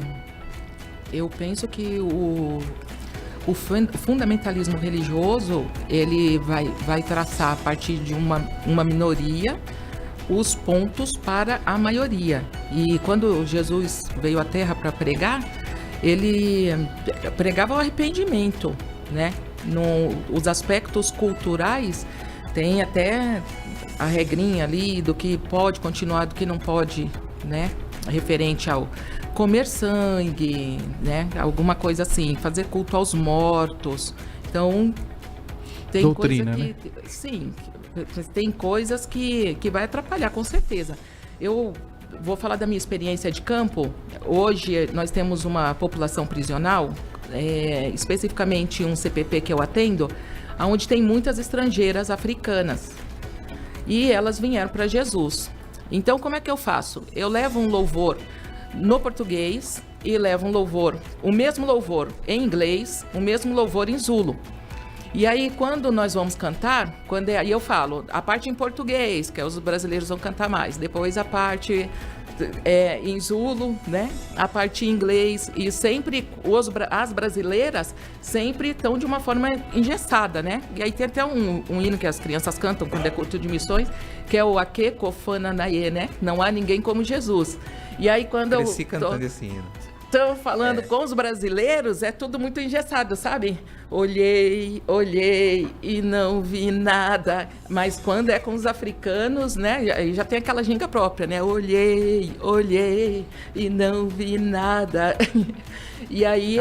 eu penso que o fundamentalismo religioso, ele vai traçar a partir de uma minoria os pontos para a maioria. E quando Jesus veio à Terra para pregar, ele pregava o arrependimento, né? Os aspectos culturais, tem até a regrinha ali do que pode continuar, do que não pode, né? Referente ao comer sangue, né? Alguma coisa assim, fazer culto aos mortos. Então, tem doutrina, coisa que... Né? Sim, tem coisas que vai atrapalhar, com certeza. Eu vou falar da minha experiência de campo. Hoje, nós temos uma população prisional, especificamente um CPP que eu atendo, onde tem muitas estrangeiras africanas. E elas vieram para Jesus. Então, como é que eu faço? Eu levo um louvor no português e levo o mesmo louvor em inglês, o mesmo louvor em Zulu. E aí, quando nós vamos cantar, aí eu falo a parte em português, que os brasileiros vão cantar mais, depois a parte em Zulu, né? A parte em inglês, e sempre as brasileiras sempre estão de uma forma engessada, né? E aí tem até um hino que as crianças cantam quando é culto de missões, que é o Akekofananaye, né? Não há ninguém como Jesus. E aí quando cresci cantando esse hino. Então, falando com os brasileiros, é tudo muito engessado, sabe? Olhei, olhei e não vi nada. Mas quando é com os africanos, né? Já tem aquela ginga própria, né? Olhei, olhei e não vi nada. E aí,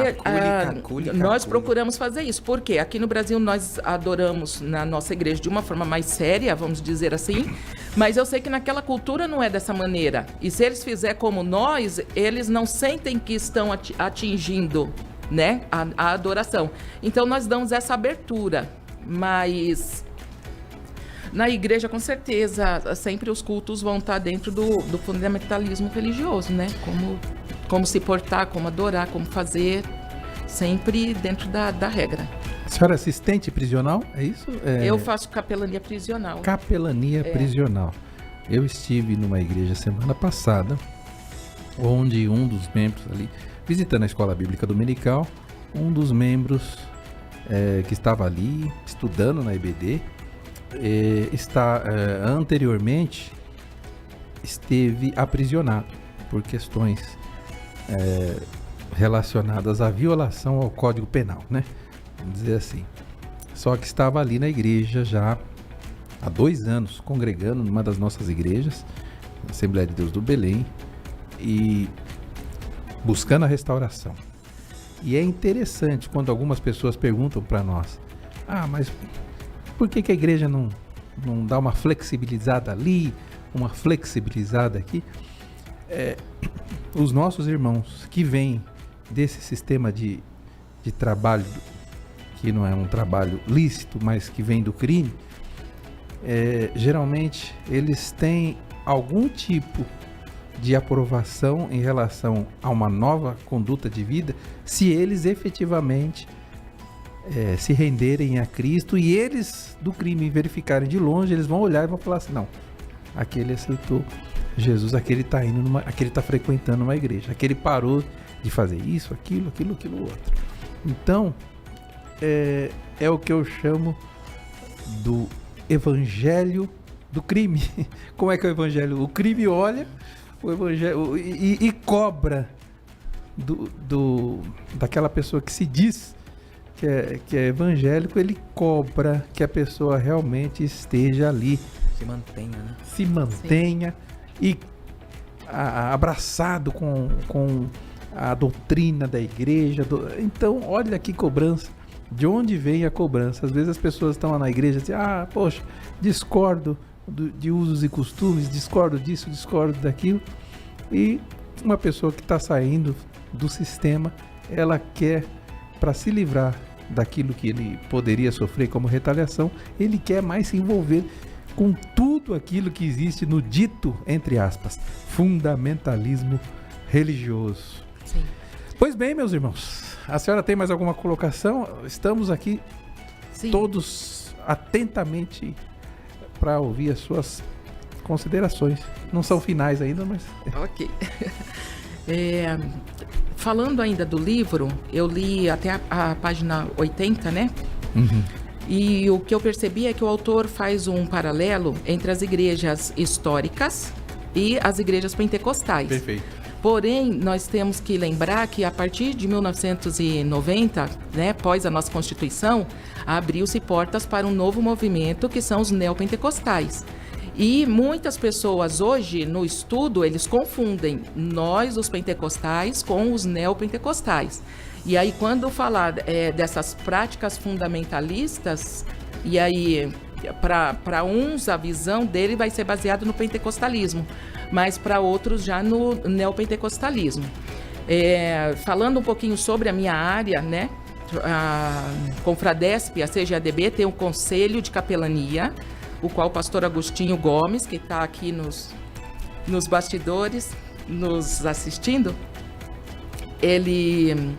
nós procuramos fazer isso. Por quê? Aqui no Brasil, nós adoramos na nossa igreja de uma forma mais séria, vamos dizer assim. Mas eu sei que naquela cultura não é dessa maneira. E se eles fizerem como nós, eles não sentem que estão atingindo, né, a adoração. Então, nós damos essa abertura. Mas na igreja, com certeza, sempre os cultos vão estar dentro do fundamentalismo religioso, né? Como se portar, como adorar, como fazer, sempre dentro da regra. A senhora é assistente prisional, é isso? Eu faço capelania prisional. Capelania prisional. Eu estive numa igreja semana passada, onde um dos membros ali, visitando a escola bíblica dominical, um dos membros que estava ali estudando na EBD, anteriormente esteve aprisionado por questões relacionadas à violação ao Código Penal, né? Vamos dizer assim. Só que estava ali na igreja já há 2 anos, congregando numa das nossas igrejas, na Assembleia de Deus do Belém, e buscando a restauração. E é interessante quando algumas pessoas perguntam para nós: mas por que a igreja não dá uma flexibilizada ali, uma flexibilizada aqui? Os nossos irmãos que vêm desse sistema de trabalho, que não é um trabalho lícito, mas que vem do crime, geralmente eles têm algum tipo de aprovação em relação a uma nova conduta de vida, se eles efetivamente se renderem a Cristo, e eles do crime verificarem de longe, eles vão olhar e vão falar assim: não, aquele aceitou Jesus, aquele está frequentando uma igreja, aquele parou de fazer isso, aquilo outro. Então, é o que eu chamo do evangelho do crime. Como é que é o evangelho? O crime olha o evangelho e cobra daquela pessoa que se diz que é evangélico, ele cobra que a pessoa realmente esteja ali. Se mantenha, né? Se mantenha. Sim. E abraçado com a doutrina da igreja. Então, olha que cobrança. De onde vem a cobrança? Às vezes as pessoas estão lá na igreja e dizem: poxa, discordo de usos e costumes, discordo disso, discordo daquilo. E uma pessoa que está saindo do sistema, ela quer, para se livrar daquilo que ele poderia sofrer como retaliação, ele quer mais se envolver com tudo aquilo que existe no dito, entre aspas, fundamentalismo religioso. Sim. Pois bem, meus irmãos, a senhora tem mais alguma colocação? Estamos aqui todos atentamente para ouvir as suas considerações. Não são finais ainda, mas... Ok. Falando ainda do livro, eu li até a página 80, né? Uhum. E o que eu percebi é que o autor faz um paralelo entre as igrejas históricas e as igrejas pentecostais. Perfeito. Porém, nós temos que lembrar que a partir de 1990, né, após a nossa Constituição, abriu-se portas para um novo movimento, que são os neopentecostais. E muitas pessoas hoje, no estudo, eles confundem nós, os pentecostais, com os neopentecostais. E aí, quando falar dessas práticas fundamentalistas, e aí, para uns, a visão dele vai ser baseada no pentecostalismo, mas para outros já no neopentecostalismo. Falando um pouquinho sobre a minha área, né? A Confradesp, a CGADB, tem um conselho de capelania, o qual o pastor Agostinho Gomes, que está aqui nos bastidores, nos assistindo, ele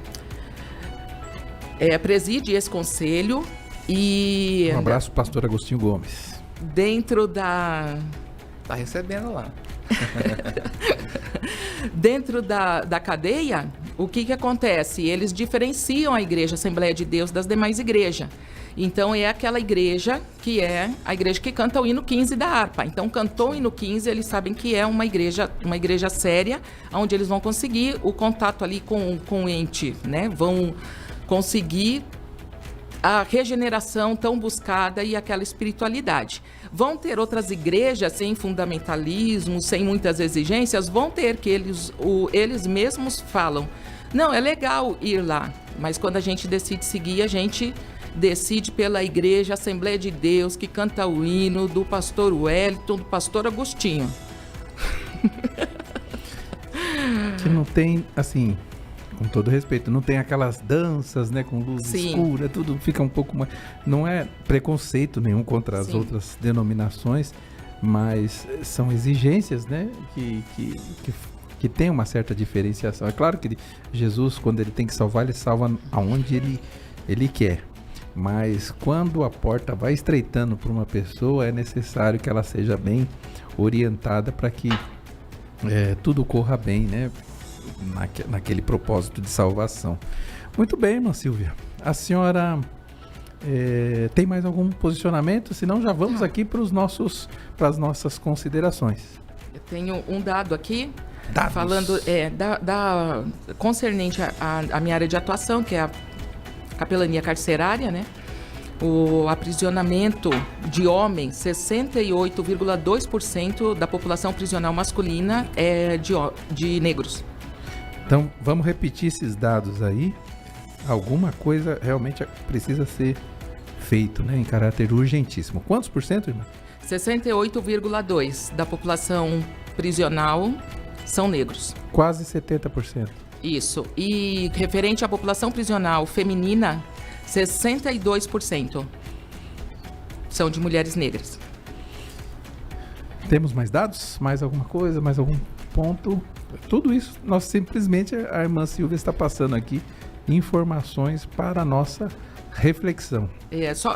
preside esse conselho. E um abraço, pastor Agostinho Gomes. Dentro da... Tá recebendo lá. Dentro da cadeia, o que acontece? Eles diferenciam a Igreja Assembleia de Deus das demais igrejas. Então é aquela igreja que é a igreja que canta o hino 15 da harpa. Então cantou o hino 15, eles sabem que é uma igreja séria, onde eles vão conseguir o contato ali com o ente, né? Vão conseguir a regeneração tão buscada e aquela espiritualidade. Vão ter outras igrejas sem fundamentalismo, sem muitas exigências, vão ter que eles mesmos falam, não, é legal ir lá, mas quando a gente decide seguir, a gente decide pela Igreja Assembleia de Deus, que canta o hino do pastor Wellington, do pastor Agostinho. Que não tem, assim, com todo respeito, não tem aquelas danças, né, com luz escura, tudo fica um pouco mais... Não é preconceito nenhum contra as outras denominações, mas são exigências, né, que tem uma certa diferenciação. É claro que Jesus, quando ele tem que salvar, ele salva aonde ele quer. Mas quando a porta vai estreitando para uma pessoa, é necessário que ela seja bem orientada para que tudo corra bem, né? Naquele propósito de salvação. Muito bem, irmã Silvia. A senhora tem mais algum posicionamento? Senão já vamos aqui para as nossas considerações. Eu tenho um dado aqui. Dados. Falando concernente à minha área de atuação, que é a capelania carcerária, né? O aprisionamento de homens, 68,2% da população prisional masculina é de negros. Então, vamos repetir esses dados aí. Alguma coisa realmente precisa ser feito, né? Em caráter urgentíssimo. Quantos por cento, irmã? 68,2% da população prisional são negros. Quase 70%. Isso. E referente à população prisional feminina, 62% são de mulheres negras. Temos mais dados? Mais alguma coisa? Mais algum ponto? Tudo isso, nós simplesmente, a irmã Silvia está passando aqui informações para a nossa reflexão.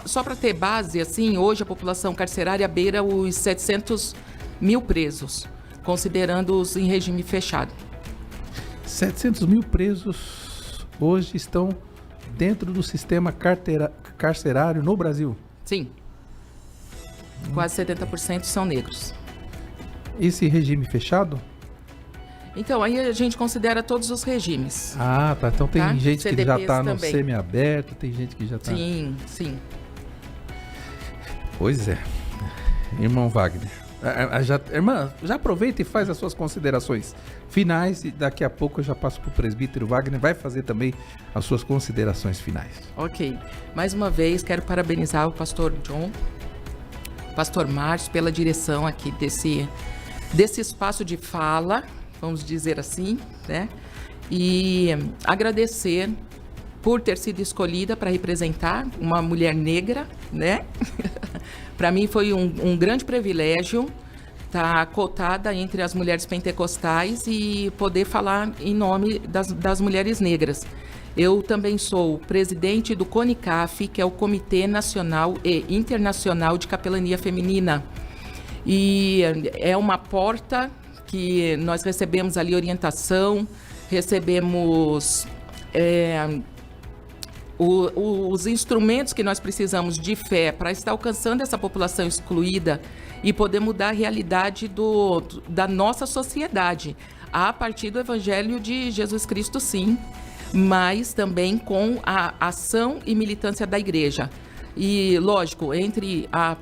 Só para ter base, assim, hoje a população carcerária beira os 700 mil presos, considerando-os em regime fechado. 700 mil presos hoje estão dentro do sistema carcerário no Brasil? Sim. Quase 70% são negros. Esse regime fechado? Então, aí a gente considera todos os regimes. Ah, tá. Então tem gente CDPs que já está no também. semiaberto, tem gente que já está... Sim, sim. Pois é. Irmão Wagner. Irmã, já aproveita e faz as suas considerações finais e daqui a pouco eu já passo para o presbítero Wagner, vai fazer também as suas considerações finais. Ok. Mais uma vez, quero parabenizar o pastor John, o pastor Márcio, pela direção aqui desse espaço de fala, vamos dizer assim, né? E agradecer por ter sido escolhida para representar uma mulher negra, né? Para mim foi um grande privilégio estar cotada entre as mulheres pentecostais e poder falar em nome das mulheres negras. Eu também sou presidente do CONICAF, que é o Comitê Nacional e Internacional de Capelania Feminina. E é uma porta que nós recebemos ali orientação, recebemos os instrumentos que nós precisamos de fé para estar alcançando essa população excluída e poder mudar a realidade da nossa sociedade, a partir do Evangelho de Jesus Cristo, sim, mas também com a ação e militância da igreja. E, lógico, entre a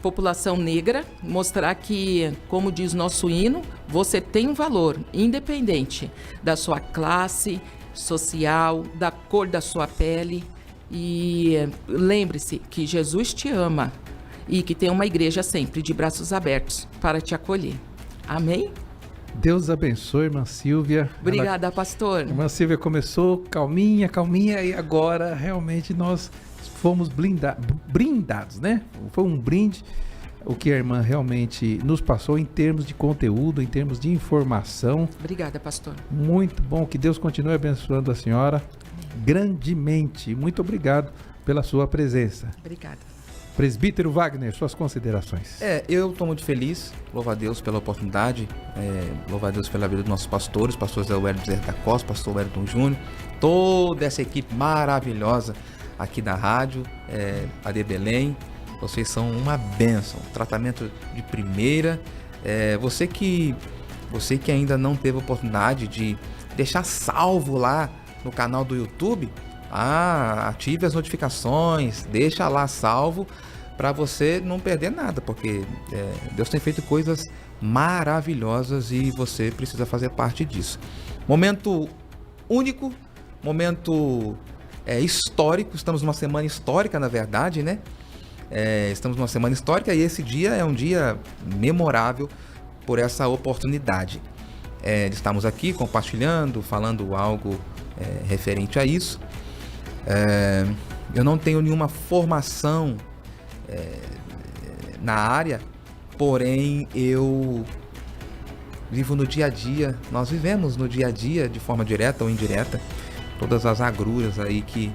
população negra, mostrar que, como diz nosso hino, você tem um valor, independente da sua classe social, da cor da sua pele. E lembre-se que Jesus te ama e que tem uma igreja sempre de braços abertos para te acolher. Amém? Deus abençoe, irmã Silvia. Obrigada, pastor. Irmã Silvia começou calminha, e agora realmente nós fomos brindados, né? Foi um brinde o que a irmã realmente nos passou em termos de conteúdo, em termos de informação. Obrigada, pastor. Muito bom, que Deus continue abençoando a senhora grandemente. Muito obrigado pela sua presença. Obrigada. Presbítero Wagner, suas considerações. Eu estou muito feliz, louvo a Deus pela oportunidade, louvo a Deus pela vida dos nossos pastores, pastor Zé Wellington Bezerra da Costa, pastor Wellington Júnior, toda essa equipe maravilhosa aqui da rádio, AD Belém, vocês são uma bênção, tratamento de primeira. Você que ainda não teve oportunidade de deixar salvo lá no canal do YouTube, ative as notificações, deixa lá salvo para você não perder nada, porque Deus tem feito coisas maravilhosas e você precisa fazer parte disso. Momento único, momento histórico, estamos numa semana histórica, na verdade, né? Estamos numa semana histórica e esse dia é um dia memorável por essa oportunidade de estarmos aqui compartilhando, falando algo referente a isso. Eu não tenho nenhuma formação na área, porém eu vivo no dia a dia, nós vivemos no dia a dia, de forma direta ou indireta, todas as agruras aí que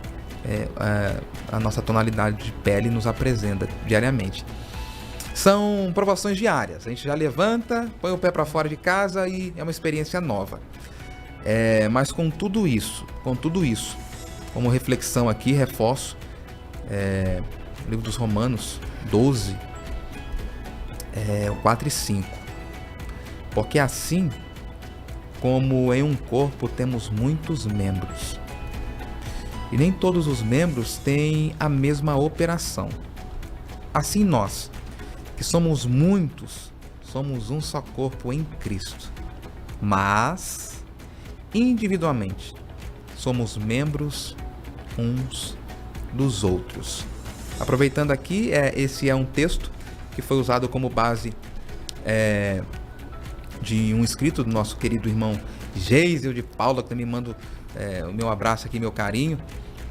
a nossa tonalidade de pele nos apresenta diariamente. São provações diárias, a gente já levanta, põe o pé para fora de casa e é uma experiência nova. Mas com tudo isso, como reflexão aqui, reforço o livro dos Romanos 12, 4 e 5. Porque assim como em um corpo temos muitos membros, e nem todos os membros têm a mesma operação. Assim nós, que somos muitos, somos um só corpo em Cristo, mas individualmente somos membros uns dos outros. Aproveitando aqui, esse é um texto que foi usado como base de um escrito do nosso querido irmão Geisel de Paula, que também mando o meu abraço aqui, meu carinho.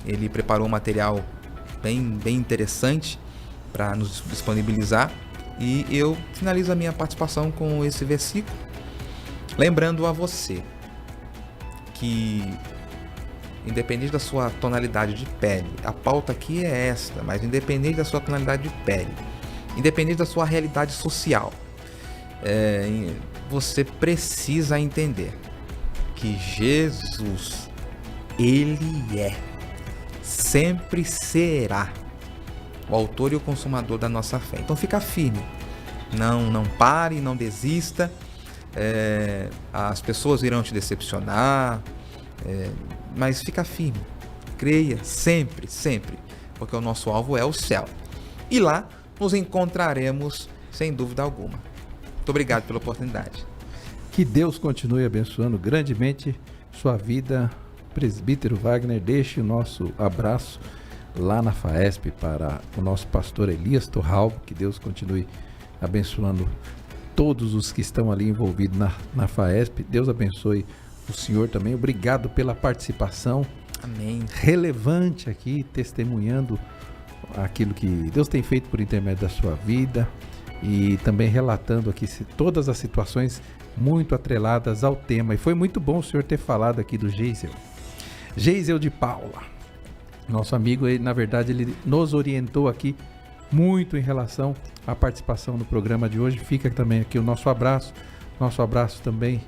Ele preparou um material bem interessante para nos disponibilizar e eu finalizo a minha participação com esse versículo, lembrando a você que, independente da sua tonalidade de pele, a pauta aqui é esta, mas independente da sua tonalidade de pele, independente da sua realidade social, você precisa entender que Jesus, Ele sempre será o autor e o consumador da nossa fé. Então fica firme, não pare, não desista. As pessoas irão te decepcionar, mas fica firme, creia sempre, porque o nosso alvo é o céu. E lá nos encontraremos sem dúvida alguma. Muito obrigado pela oportunidade. Que Deus continue abençoando grandemente sua vida, presbítero Wagner. Deixe o nosso abraço lá na FAESP para o nosso pastor Elias Torralbo. Que Deus continue abençoando todos os que estão ali envolvidos na FAESP. Deus abençoe o senhor também. Obrigado pela participação. Amém. Relevante aqui, testemunhando aquilo que Deus tem feito por intermédio da sua vida e também relatando aqui todas as situações muito atreladas ao tema. E foi muito bom o senhor ter falado aqui do Geisel de Paula. Nosso amigo, na verdade, ele nos orientou aqui muito em relação à participação no programa de hoje. Fica também aqui o nosso abraço também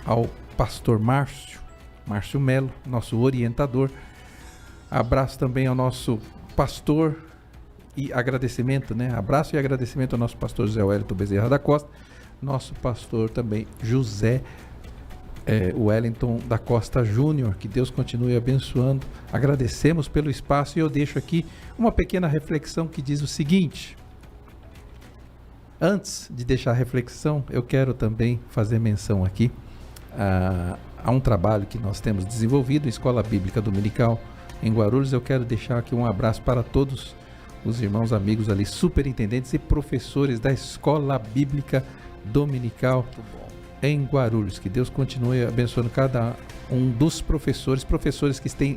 ao pastor Márcio Melo, nosso orientador. Abraço também ao nosso pastor e agradecimento, Abraço e agradecimento ao nosso pastor José Wellington Bezerra da Costa, nosso pastor também José Wellington da Costa Júnior. Que Deus continue abençoando. Agradecemos pelo espaço e eu deixo aqui uma pequena reflexão que diz o seguinte. Antes de deixar a reflexão, eu quero também fazer menção aqui a um trabalho que nós temos desenvolvido, Escola Bíblica Dominical em Guarulhos. Eu quero deixar aqui um abraço para todos os irmãos, amigos ali, superintendentes e professores da Escola Bíblica Dominical em Guarulhos. Que Deus continue abençoando cada um dos professores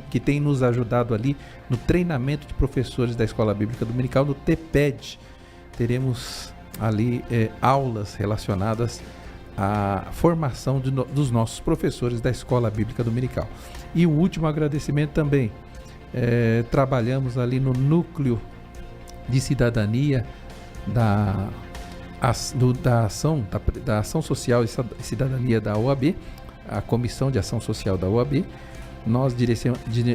que têm nos ajudado ali no treinamento de professores da Escola Bíblica Dominical, no TPED. Teremos ali aulas relacionadas à formação dos nossos professores da Escola Bíblica Dominical. E o último agradecimento também, trabalhamos ali no núcleo de cidadania da ação social e cidadania da OAB, a Comissão de Ação Social da OAB. Nós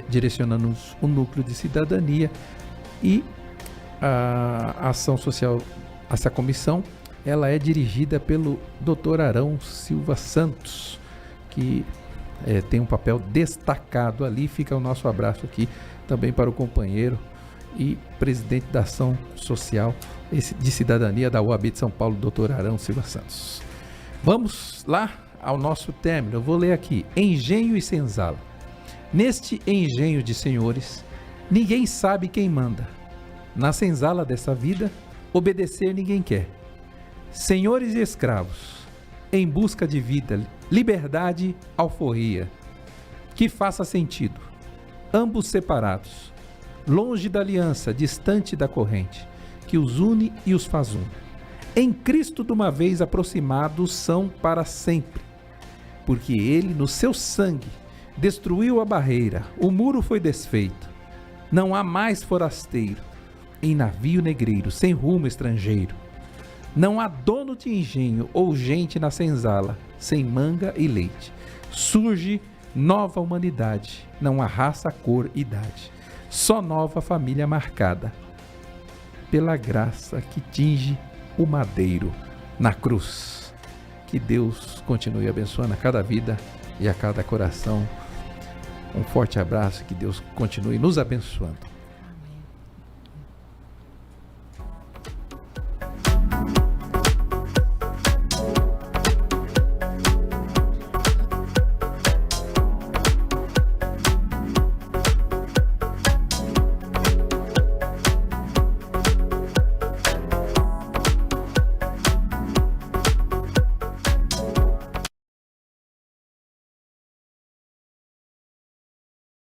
direcionamos o núcleo de cidadania e a ação social, essa comissão, ela é dirigida pelo Dr. Arão Silva Santos, que tem um papel destacado ali. Fica o nosso abraço aqui também para o companheiro e presidente da ação social de cidadania da OAB de São Paulo, Dr. Arão Silva Santos. Vamos lá ao nosso término. Eu vou ler aqui: engenho e senzala. Neste engenho de senhores, ninguém sabe quem manda. Na senzala dessa vida, obedecer ninguém quer. Senhores e escravos, em busca de vida, liberdade, alforria, que faça sentido, ambos separados, longe da aliança, distante da corrente, que os une e os faz um. Em Cristo, de uma vez aproximados, são para sempre, porque Ele, no seu sangue, destruiu a barreira, o muro foi desfeito. Não há mais forasteiro, em navio negreiro, sem rumo estrangeiro. Não há dono de engenho ou gente na senzala, sem manga e leite. Surge nova humanidade, não há raça, cor, idade. Só nova família marcada pela graça que tinge o madeiro na cruz. Que Deus continue abençoando a cada vida e a cada coração. Um forte abraço, que Deus continue nos abençoando.